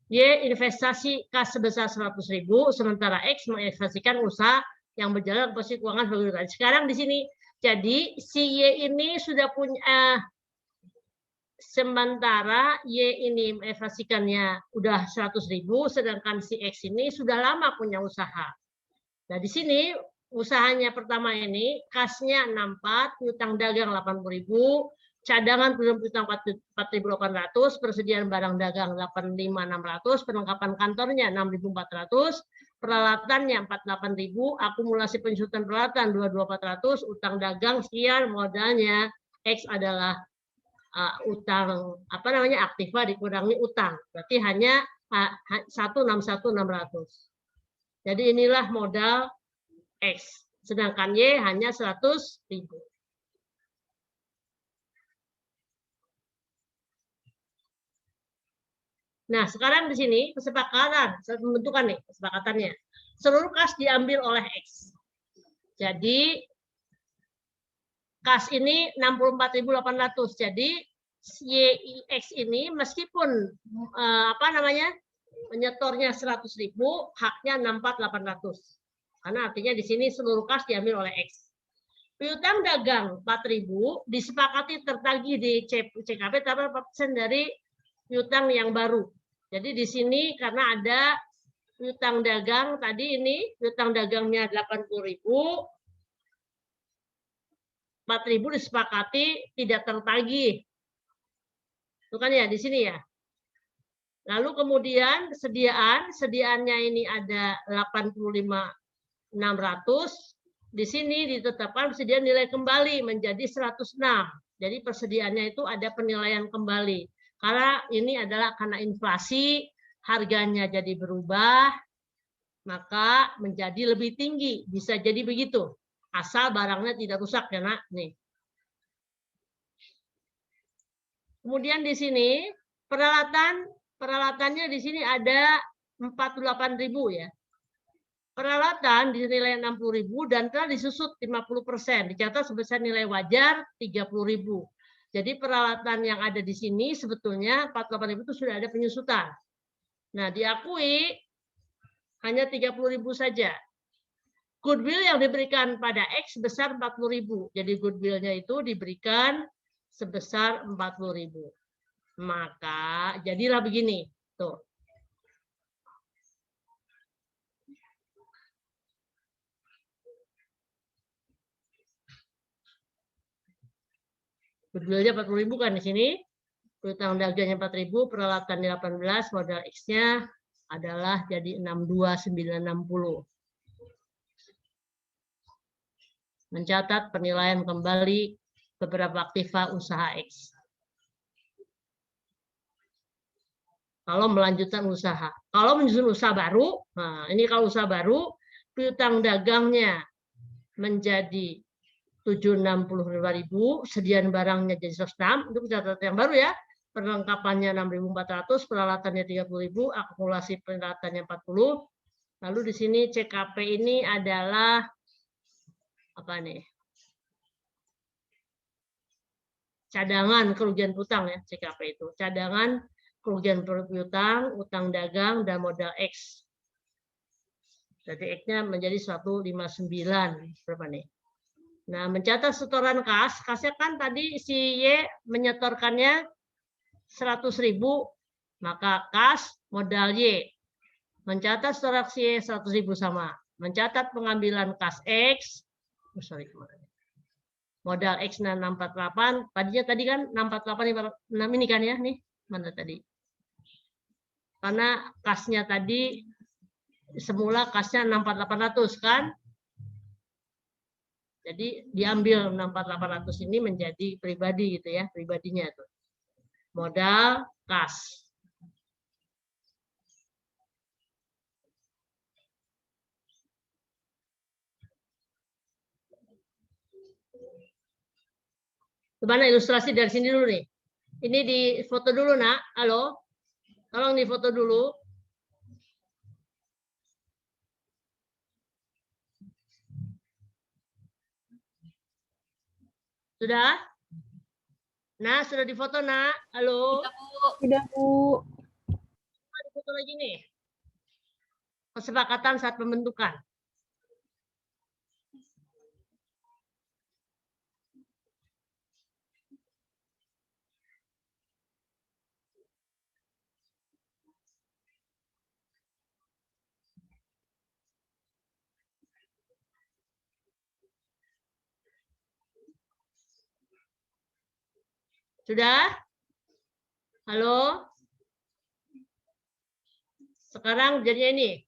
Y investasi kas sebesar 100.000, sementara X menginvestasikan usaha yang berjalan posisi keuangan sebagai. Sekarang di sini, jadi si Y ini sudah punya, sementara Y ini menginvestasikannya udah 100.000, sedangkan si X ini sudah lama punya usaha. Nah di sini usahanya pertama ini kasnya 64, utang dagang 80.000. Cadangan belum utang 4.800, persediaan barang dagang 85.600, perlengkapan kantornya 6.400, peralatannya 48.000, akumulasi penjualan peralatan 22.400, utang dagang sekian, modalnya X adalah utang apa namanya aktiva dikurangi utang. Berarti hanya 161.600. Jadi inilah modal X. Sedangkan Y hanya 100.000. Nah, sekarang di sini kesepakatan, pembentukan nih kesepakatannya. Seluruh kas diambil oleh X. Jadi kas ini 64.800. Jadi YX ini meskipun apa namanya menyetornya 100.000, haknya 64.800. Karena artinya di sini seluruh kas diambil oleh X. Piutang dagang 4.000 disepakati tertagih di CKP 8% dari piutang yang baru. Jadi di sini karena ada piutang dagang tadi ini piutang dagangnya 80.000, 4.000 disepakati tidak tertagih. Itu kan ya di sini ya. Lalu kemudian sediaannya ini ada 85.600. Di sini ditetapkan persediaan nilai kembali menjadi 106. Jadi persediaannya itu ada penilaian kembali. Karena ini adalah karena inflasi, harganya jadi berubah, maka menjadi lebih tinggi. Bisa jadi begitu. Asal barangnya tidak rusak ya, Nak. Nih. Kemudian di sini peralatannya di sini ada 48.000 ya. Peralatan dinilai 60.000 dan telah disusut 50%. Dicatat sebesar nilai wajar 30.000. Jadi peralatan yang ada di sini sebetulnya 48.000 itu sudah ada penyusutan. Nah, diakui hanya 30.000 saja. Goodwill yang diberikan pada X sebesar 40.000. Jadi goodwill-nya itu diberikan sebesar 40.000. Maka jadilah begini. Tuh. Goodwill-nya 40.000 kan di sini. Piutang dagangnya 4.000, peralatannya 18, modal X-nya adalah jadi 62.960. Mencatat penilaian kembali beberapa aktiva usaha X. Kalau melanjutkan usaha. Kalau menyusun usaha baru, nah ini kalau usaha baru, piutang dagangnya menjadi 765.000, sediaan barangnya jadi 106, itu catatan yang baru ya. Perlengkapannya 6.400, peralatannya 30.000, akumulasi peralatannya 40. Lalu di sini CKP ini adalah apa nih? Cadangan kerugian piutang ya, CKP itu. Cadangan kerugian piutang, utang dagang dan modal X. Jadi X-nya menjadi 159 berapa nih? Nah, mencatat setoran kas, kasnya kan tadi si Y menyetorkannya 100.000, maka kas modal Y. Mencatat setoran si Y 100.000 sama. Mencatat pengambilan kas X, modal X-nya 648, tadinya tadi kan 648 ini kan ya, nih mana tadi? Karena kasnya tadi semula kasnya 64800 kan? Jadi diambil 64800 ini menjadi pribadi gitu ya, pribadinya tuh. Modal kas. Gimana ilustrasi dari sini dulu nih. Ini di foto dulu, Nak. Halo. Tolong di foto dulu. Sudah? Nah, sudah difoto, Nak. Halo. Sudah, Bu. Difoto lagi nih. Kesepakatan saat pembentukan. Sudah? Halo? Sekarang jadinya ini.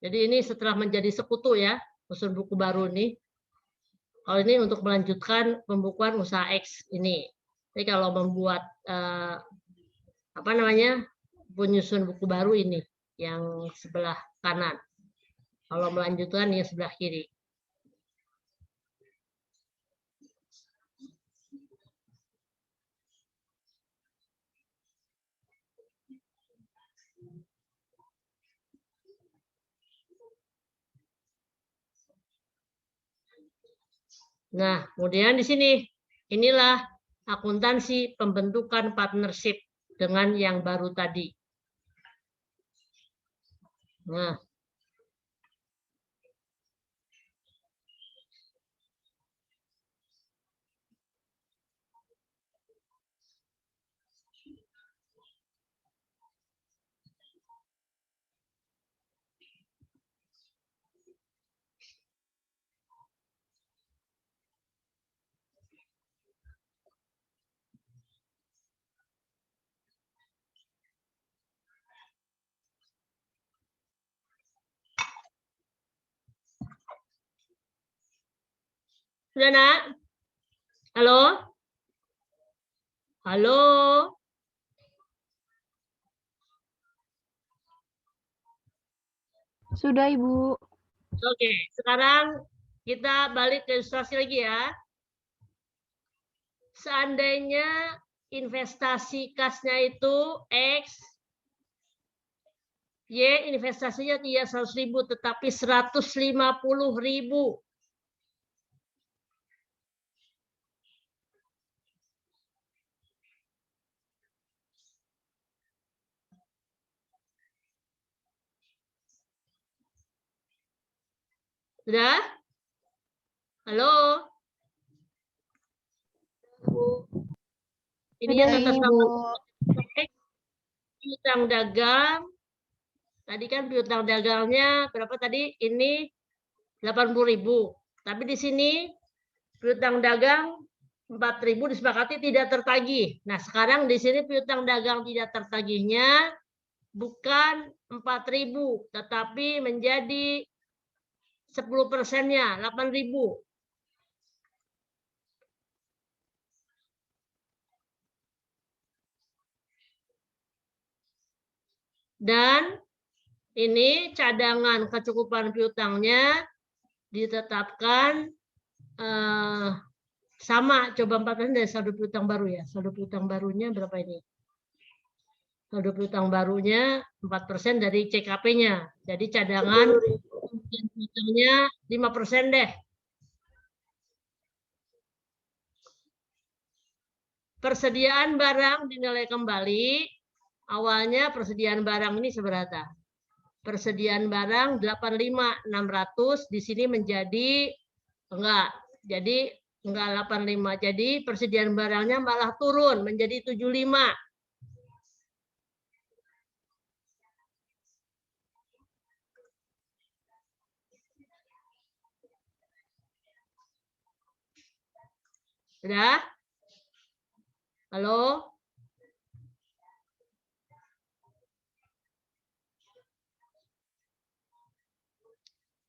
Jadi ini setelah menjadi sekutu ya, menyusun buku baru ini. Kalau ini untuk melanjutkan pembukuan usaha X ini. Jadi kalau membuat apa namanya, penyusun buku baru ini yang sebelah kanan. Kalau melanjutkan yang sebelah kiri. Nah, kemudian di sini, inilah akuntansi pembentukan partnership dengan yang baru tadi. Nah, sudah nak? Halo? Halo? Sudah, Ibu. Oke, sekarang kita balik ke ilustrasi lagi ya. Seandainya investasi kasnya itu X, Y investasinya tidak 100.000 tetapi 150.000. Sudah? Halo? Ini yang Sudah, atas Ibu. nama piutang dagang. Tadi kan piutang dagangnya berapa tadi? Ini 80.000. Tapi di sini piutang dagang 4.000 disepakati tidak tertagih. Nah, sekarang di sini piutang dagang tidak tertagihnya bukan 4.000, tetapi menjadi 10%-nya, 8.000. Dan ini cadangan kecukupan piutangnya ditetapkan sama, coba 4% dari saldo piutang baru ya. Saldo piutang barunya berapa ini? Saldo piutang barunya 4% dari CKP-nya. Jadi cadangan piutangnya 5% deh. Persediaan barang dinilai kembali. Awalnya persediaan barang ini seberapa? Persediaan barang 85.600 di sini menjadi enggak. Jadi enggak 85. Jadi persediaan barangnya malah turun menjadi 75. Sudah? Halo?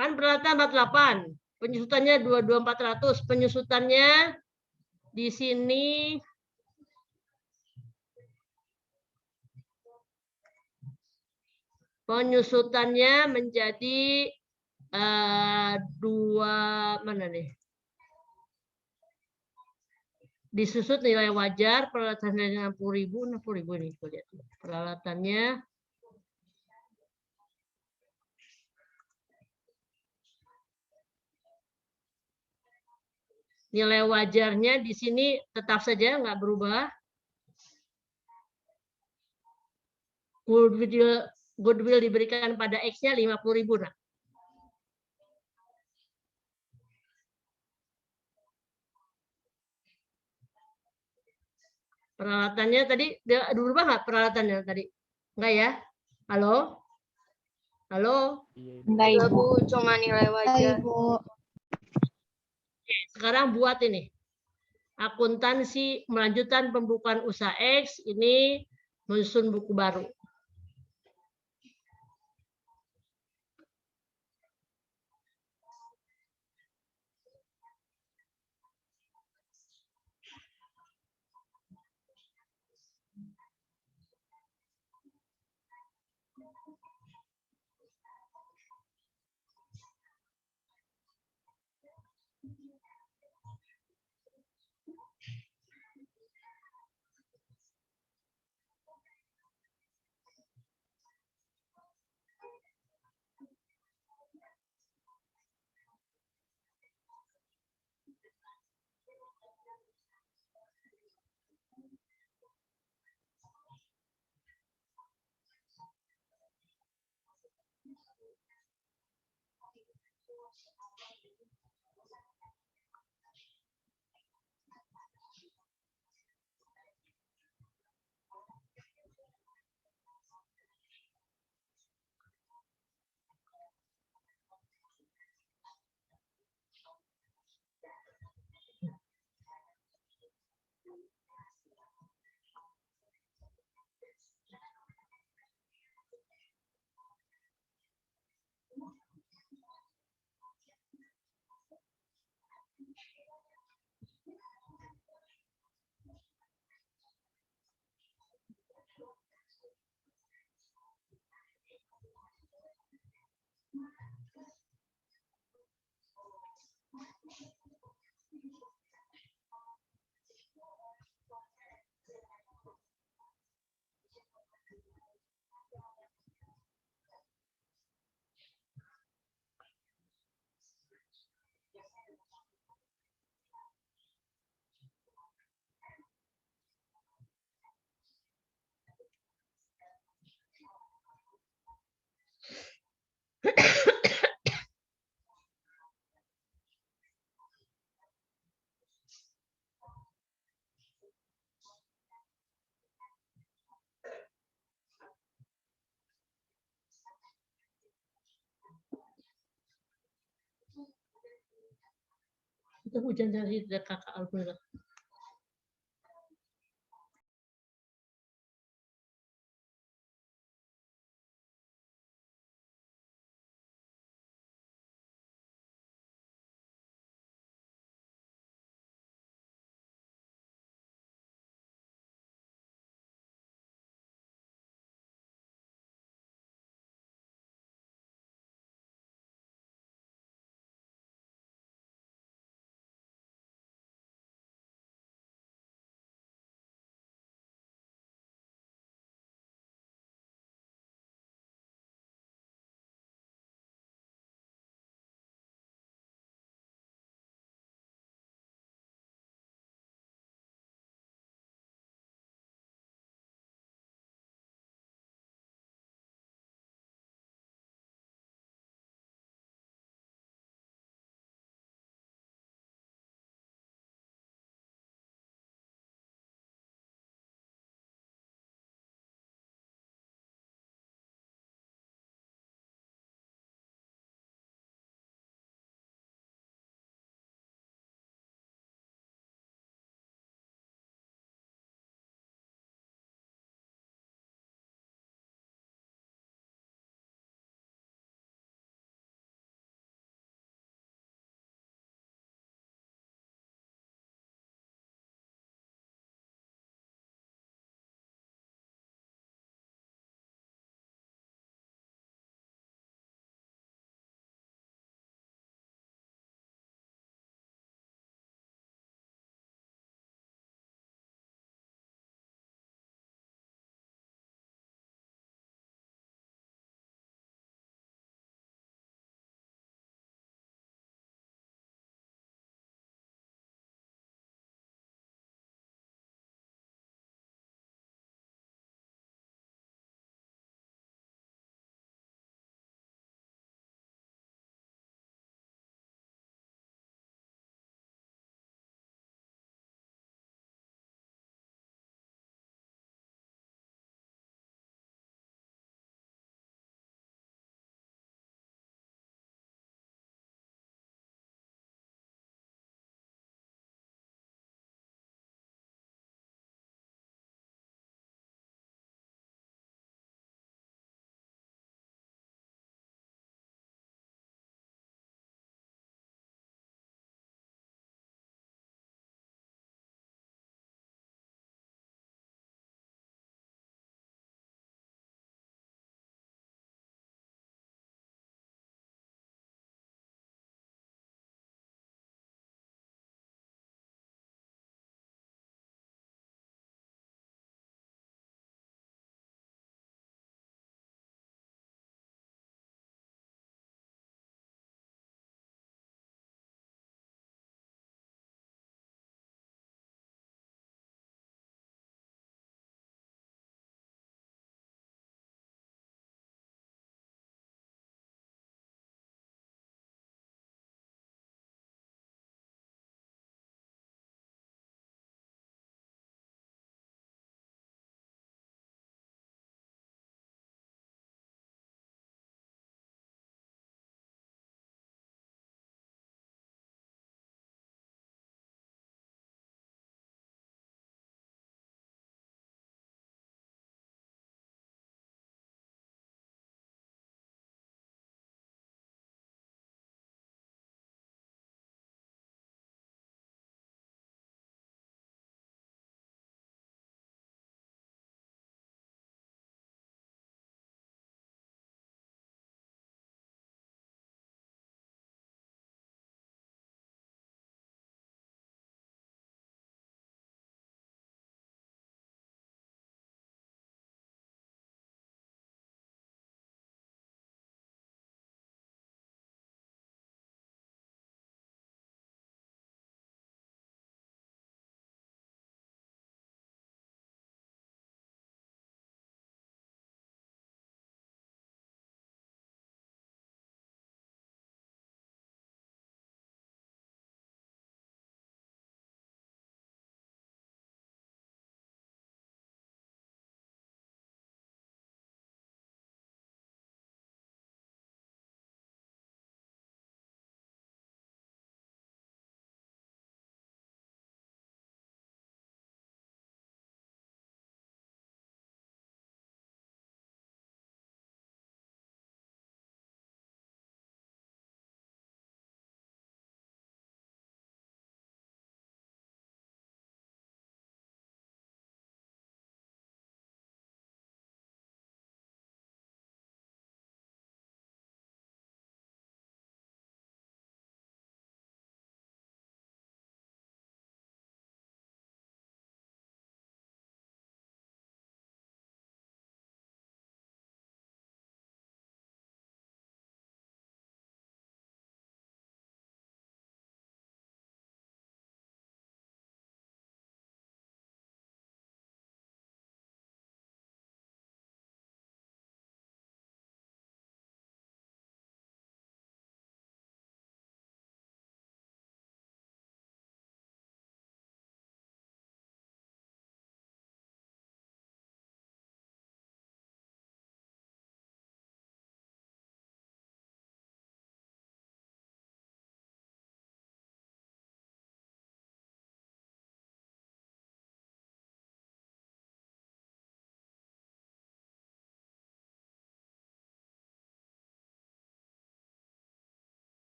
Kan peralatan 48, penyusutannya 22.400, penyusutannya di sini penyusutannya menjadi mana nih? Disusut nilai wajar peralatan 60.000 ini lihat. Peralatannya nilai wajarnya di sini tetap saja nggak berubah. Goodwill diberikan pada X-nya 50.000. Nah. Peralatannya tadi berubah nggak peralatannya tadi? Enggak ya? Halo? Halo? Enggak, Ibu. Cuma nilai wajar. Ibu. Oke, sekarang buat ini. Akuntansi melanjutkan pembukuan usaha X, ini menyusun buku baru. Itu hujan dari kakak Alhamdulillah.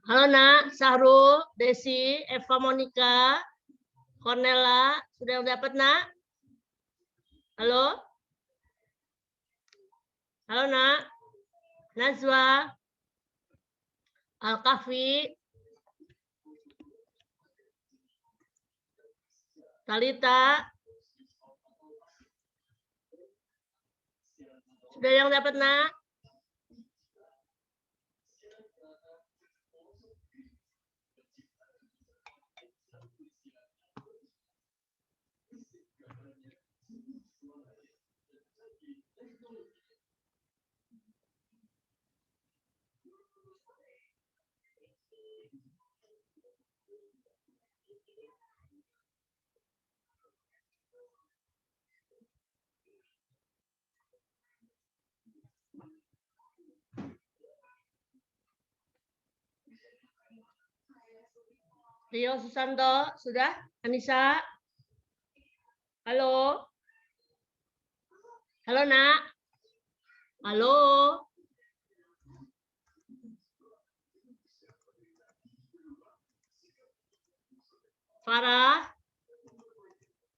Halo Nak, Sahrul, Desi, Eva Monica, Cornella, sudah dapat Nak? Halo? Halo Nak, Nazwa, Al-Kahfi, Talita, sudah yang dapat Nak? Rio Susanto, sudah? Anissa? Halo? Halo Nak? Halo? Farah?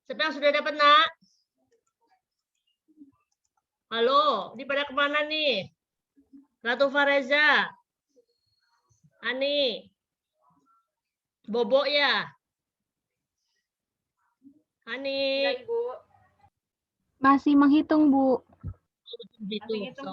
Siapa yang sudah dapat Nak? Halo, di pada kemana nih? Ratu Fareza? Ani? Bobo ya? Ani? Masih menghitung, Bu. Gitu.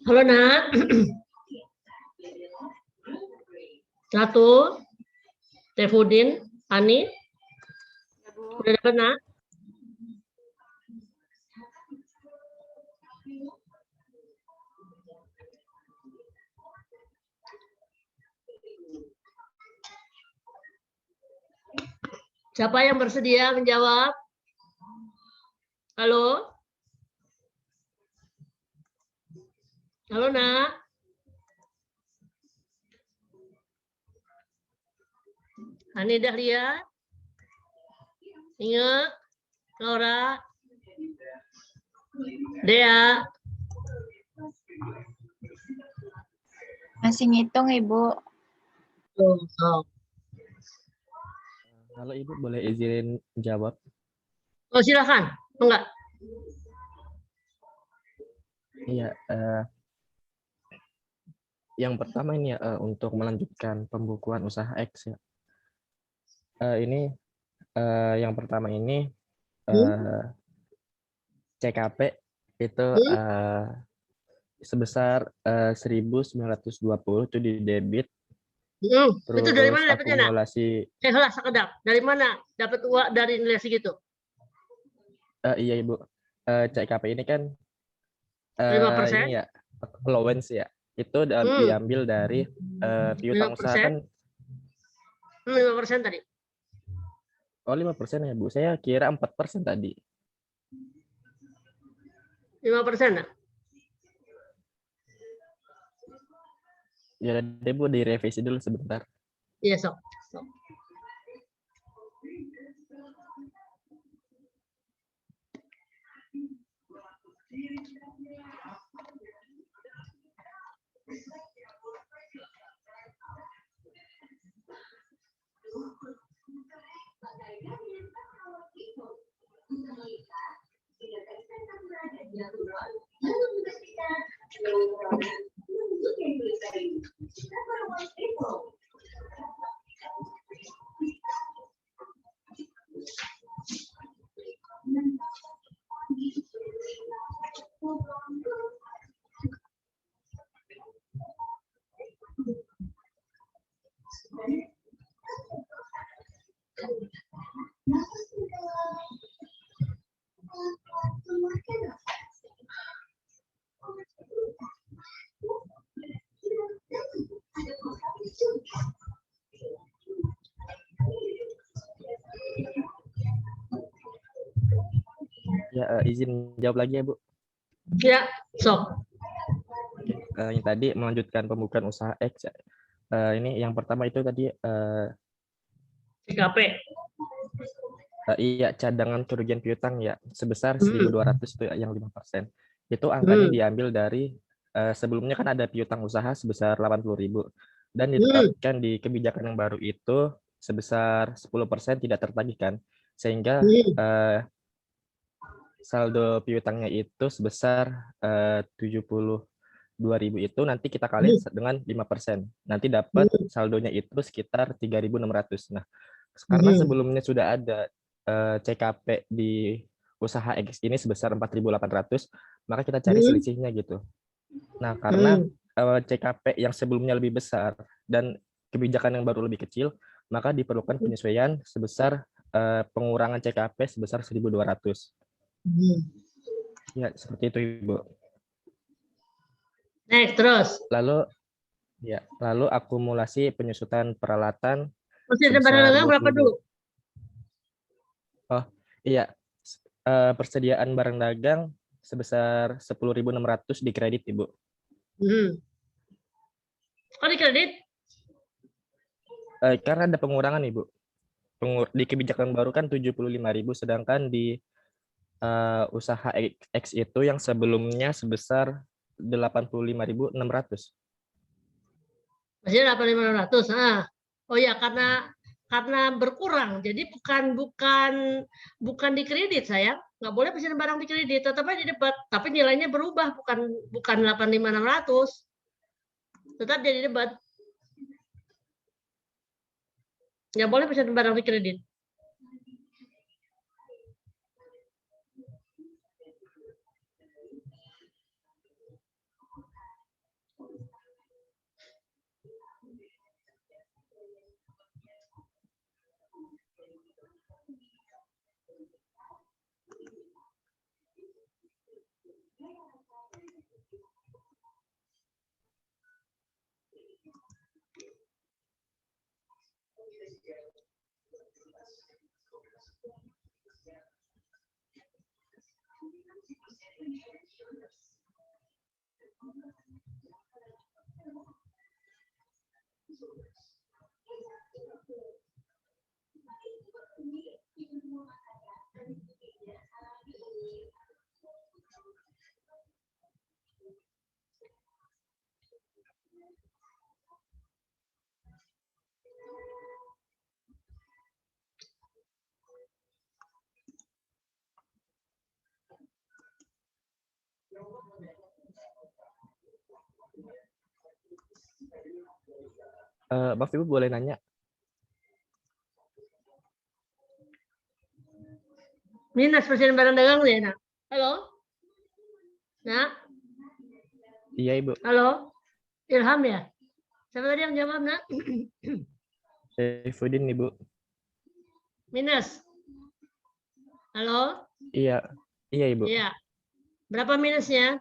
Halo nak. Satu, Tefudin, Ani, udah dapat nak? Siapa yang bersedia menjawab? Halo? Halo nak? Ani Dahlia? Inge? Laura? Dea? Masih ngitung, Ibu. Tuh, sok. Kalau Ibu boleh izin jawab. Oh, silakan. Enggak. Iya, yang pertama ini ya, untuk melanjutkan pembukuan usaha X ya. Ini yang pertama ini CKP itu sebesar 1.920 itu di debit. Itu dari Terus mana dapetnya, Nak? akumulasi Sekedap. Dari mana dapat uang dari nilai segitu? iya Ibu, CKP ini kan 5%? ini ya allowance ya. Itu diambil dari piutang usaha 5%? kan. 5% tadi. Oh 5% ya Bu, saya kira 4% tadi. 5%, Nak? Ya deh Bu, direvisi dulu sebentar. Iya, sok. Ya izin jawab lagi ya Bu. Ya, sok. Yang tadi melanjutkan pembukaan usaha X ya. Ini yang pertama itu tadi CKP. iya cadangan kerugian piutang ya sebesar 1.200 itu yang 5%. Itu angkanya diambil dari sebelumnya kan ada piutang usaha sebesar 80.000 dan ditetapkan di kebijakan yang baru itu sebesar 10% tidak tertagihkan sehingga saldo piutangnya itu sebesar 72.000 itu nanti kita kali dengan 5%. Nanti dapat saldonya itu sekitar 3.600. Nah, karena sebelumnya sudah ada CKP di usaha X ini sebesar 4.800, maka kita cari selisihnya gitu. Nah, karena CKP yang sebelumnya lebih besar dan kebijakan yang baru lebih kecil, maka diperlukan penyesuaian sebesar pengurangan CKP sebesar 1.200. Ya, seperti itu Ibu. Next, terus. Lalu akumulasi penyusutan peralatan Persediaan barang dagang berapa dulu? Oh, iya. Persediaan barang dagang sebesar 10.600 di kredit, Ibu. Kok di kredit? Karena ada pengurangan, Ibu. Di kebijakan baru kan 75.000, sedangkan di usaha X itu yang sebelumnya sebesar 85.600. Masih 8.500. Oh ya, karena berkurang. Jadi bukan di kredit, sayang. Nggak boleh pesan barang di kredit, tetap aja debat. Tapi nilainya berubah, bukan 8.500. Tetap jadi debat. Nggak boleh pesan barang di kredit. Maaf Ibu, boleh nanya? Minus presiden barang dagang ya, Nak? Halo? Nak? Iya Ibu. Halo? Ilham ya? Siapa tadi yang jawab, Nak? Saifuddin Ibu. Minus. Halo? Iya. Iya Ibu. Iya. Berapa minusnya?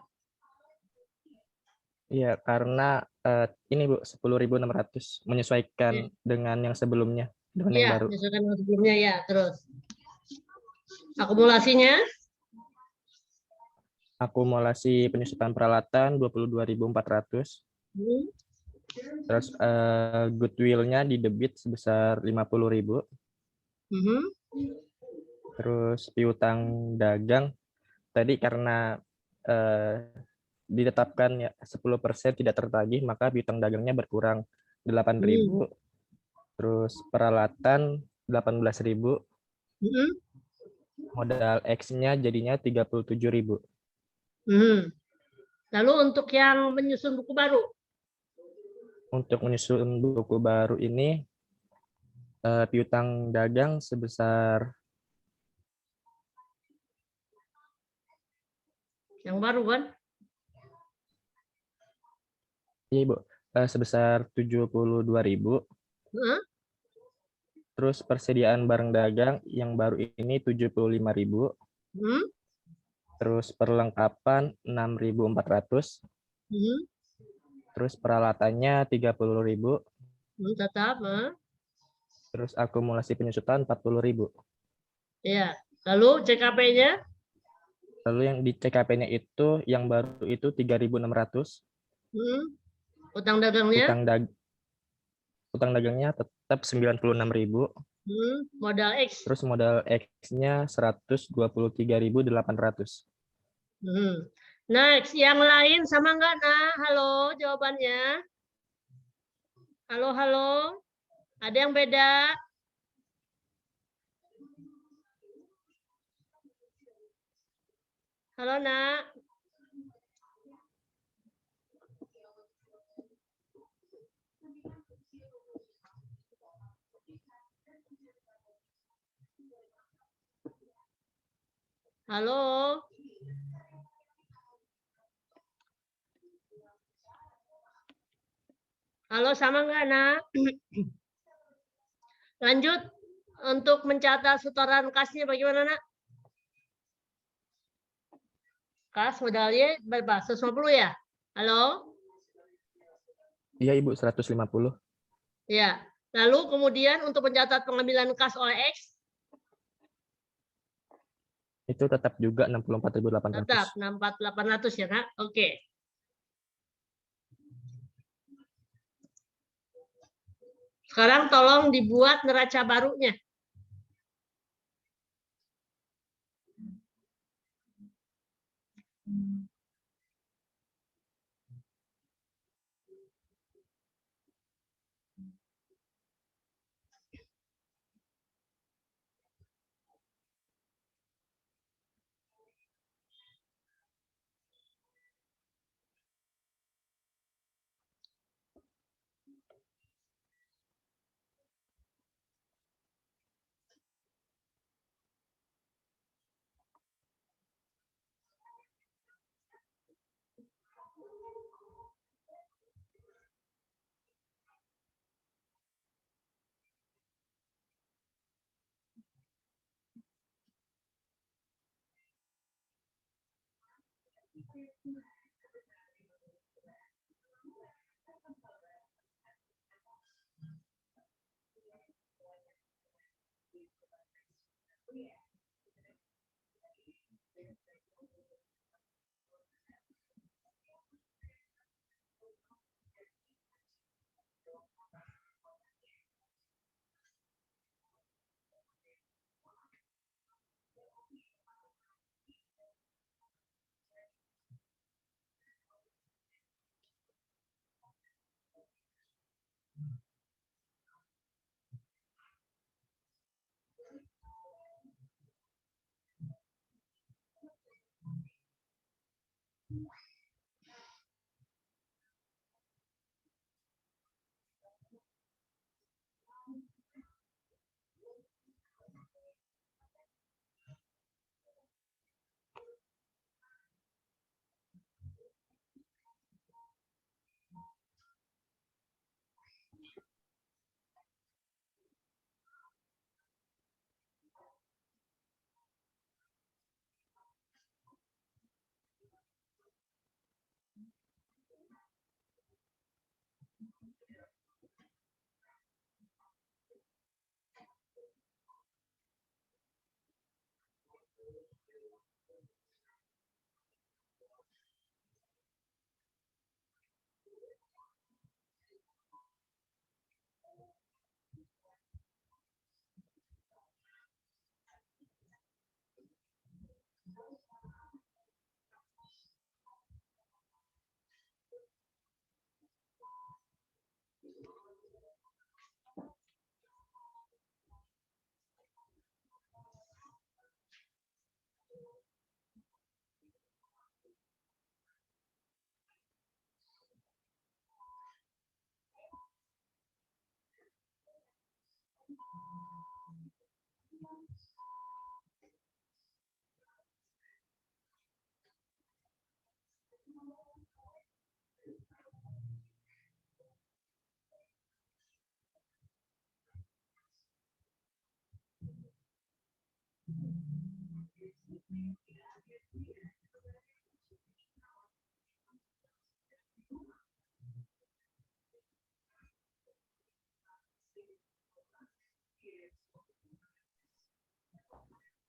Iya, karena ini Bu, 10.600 menyesuaikan dengan yang sebelumnya, dengan yang Iya, baru. menyesuaikan dengan sebelumnya ya. Terus akumulasinya? Akumulasi penyusutan peralatan 22.400. Hmm. Terus goodwill-nya di debit sebesar 50.000. Mhm. Terus piutang dagang tadi karena ditetapkan ya 10% tidak tertagih, maka piutang dagangnya berkurang 8.000. Terus peralatan 18.000. Mhm. Modal X-nya jadinya 37.000. Mhm. Lalu untuk yang menyusun buku baru? Untuk menyusun buku baru ini piutang dagang sebesar Yang baru kan? iya Ibu, sebesar 72.000. Heeh. Terus persediaan barang dagang yang baru ini 75.000. Hmm. Terus perlengkapan 6.400. Hmm. Terus peralatannya 30.000. Tetap. Terus akumulasi penyusutan 40.000. Ya. Lalu CKP-nya? Lalu yang di CKP-nya itu yang baru itu 3.600. Utang dagangnya? Utang dagangnya tetap 96.000. Modal X? Terus modal X-nya 123.800. Next, yang lain sama nggak, Nah? Halo, jawabannya? Halo, halo. Ada yang beda? Halo, Nak. Halo. Halo, sama nggak, Nak? Lanjut, untuk mencatat setoran kasnya bagaimana, Nak? Kas modalnya berapa? 150 ya? Halo? Iya Ibu, 150. Ya. Lalu kemudian untuk mencatat pengambilan kas oleh X? Itu tetap juga 64.800. Tetap 64.800 ya, Nak? Oke. Sekarang tolong dibuat neraca barunya.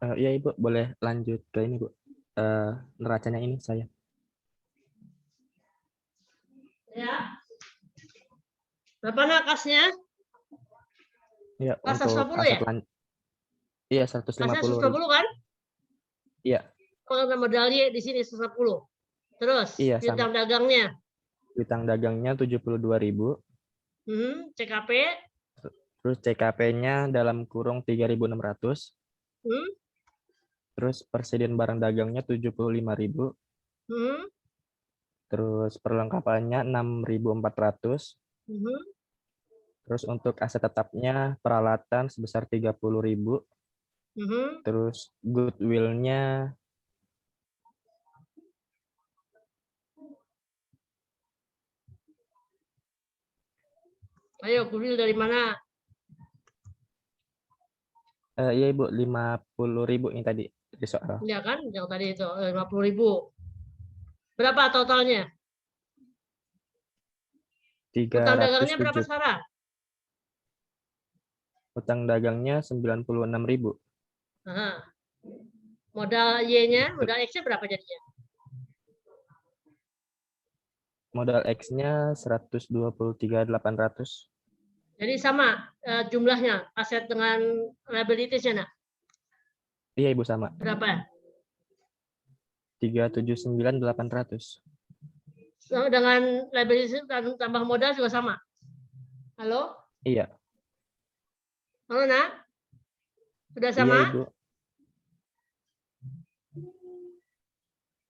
Iya Ibu, boleh lanjut ke ini Bu. Neracanya ini saya. Ya. Berapa nakasnya? Iya, Kas untuk 150 aset ya? Iya, Kasnya 150.000. 150 kan? Iya, Kalau modal Y di sini 110. Terus Iya, sama. piutang dagangnya. Piutang dagangnya 72.000. CKP. Terus CKP-nya dalam kurung 3.600. Hmm, Terus persediaan barang dagangnya 75.000. hmm, Terus perlengkapannya 6.400. hmm. Terus untuk aset tetapnya peralatan sebesar 30.000. Terus goodwill-nya Ayo, goodwill dari mana? iya Ibu, 50.000 ini tadi di soal. Ya kan, yang tadi itu 50.000. Berapa totalnya? Utang dagangnya berapa 307. sekarang? Utang dagangnya 96.000. Aha. Modal Y-nya, modal X-nya berapa jadinya? Modal X-nya 123.800. Jadi sama jumlahnya, aset dengan liabilities-nya, nak? Iya Ibu, sama. Berapa? 379.800. So, dengan liabilities dan tambah modal juga sama? Halo? Iya. Halo, nak? Sudah sama? Iya Ibu.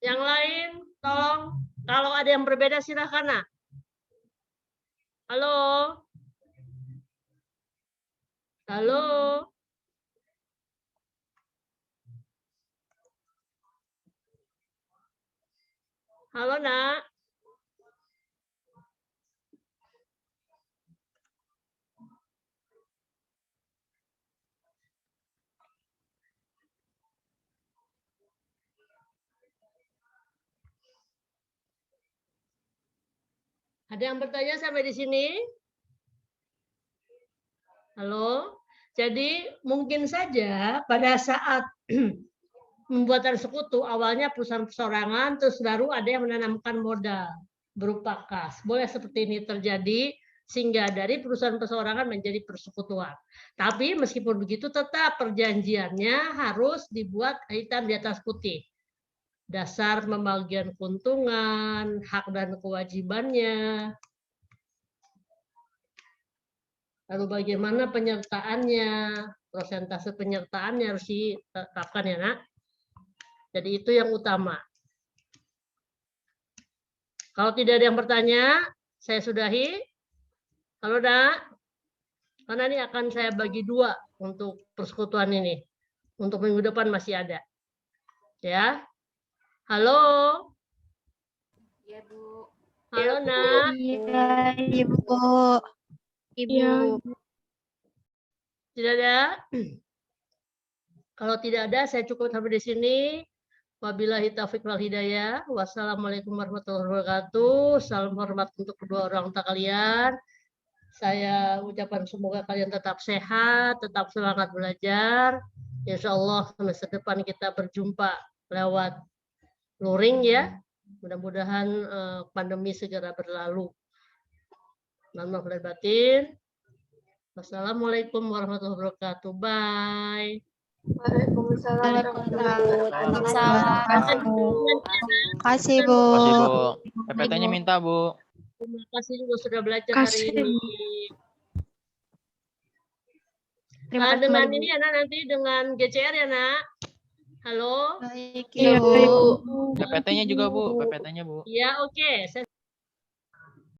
Yang lain, tolong. Kalau ada yang berbeda, silakan, nak. Halo? Halo? Halo, nak? Ada yang bertanya sampai di sini? Halo? Jadi mungkin saja pada saat pembuatan sekutu, awalnya perusahaan perseorangan, terus baru ada yang menanamkan modal berupa kas. Boleh seperti ini terjadi, sehingga dari perusahaan perseorangan menjadi persekutuan. Tapi meskipun begitu, tetap perjanjiannya harus dibuat hitam di atas putih. Dasar pembagian keuntungan, hak dan kewajibannya, lalu bagaimana penyertaannya, persentase penyertaannya harus ditetapkan ya, nak. Jadi itu yang utama. Kalau tidak ada yang bertanya, saya sudahi. Halo, nak. Karena ini akan saya bagi dua untuk persekutuan ini. Untuk minggu depan masih ada. Ya. Halo. Iya, Bu. Halo, nak. Iya, Ibu. Iya. Tidak ada? Kalau tidak ada, saya cukup sampai di sini. Wabillahi taufiq wal hidayah. Wassalamualaikum warahmatullahi wabarakatuh. Salam hormat untuk kedua orang tua kalian. Saya ucapkan semoga kalian tetap sehat, tetap semangat belajar. Insya Allah semester depan kita berjumpa lewat luring ya. Mudah-mudahan pandemi segera berlalu. Mohon maaf lahir batin. Wassalamualaikum warahmatullahi wabarakatuh. Bye. Terima kasih, Bu. Makasih, Bu. PPT-nya minta, Bu. Terima kasih juga sudah belajar hari ini. Terima kasih Dengan kembali, Bu. ini ya, nak, nanti dengan GCR ya, nak. Halo. Baik, Iya, Ibu. baik, Bu. PPT-nya juga, Bu. PPT-nya, Bu. Ya, oke. Saya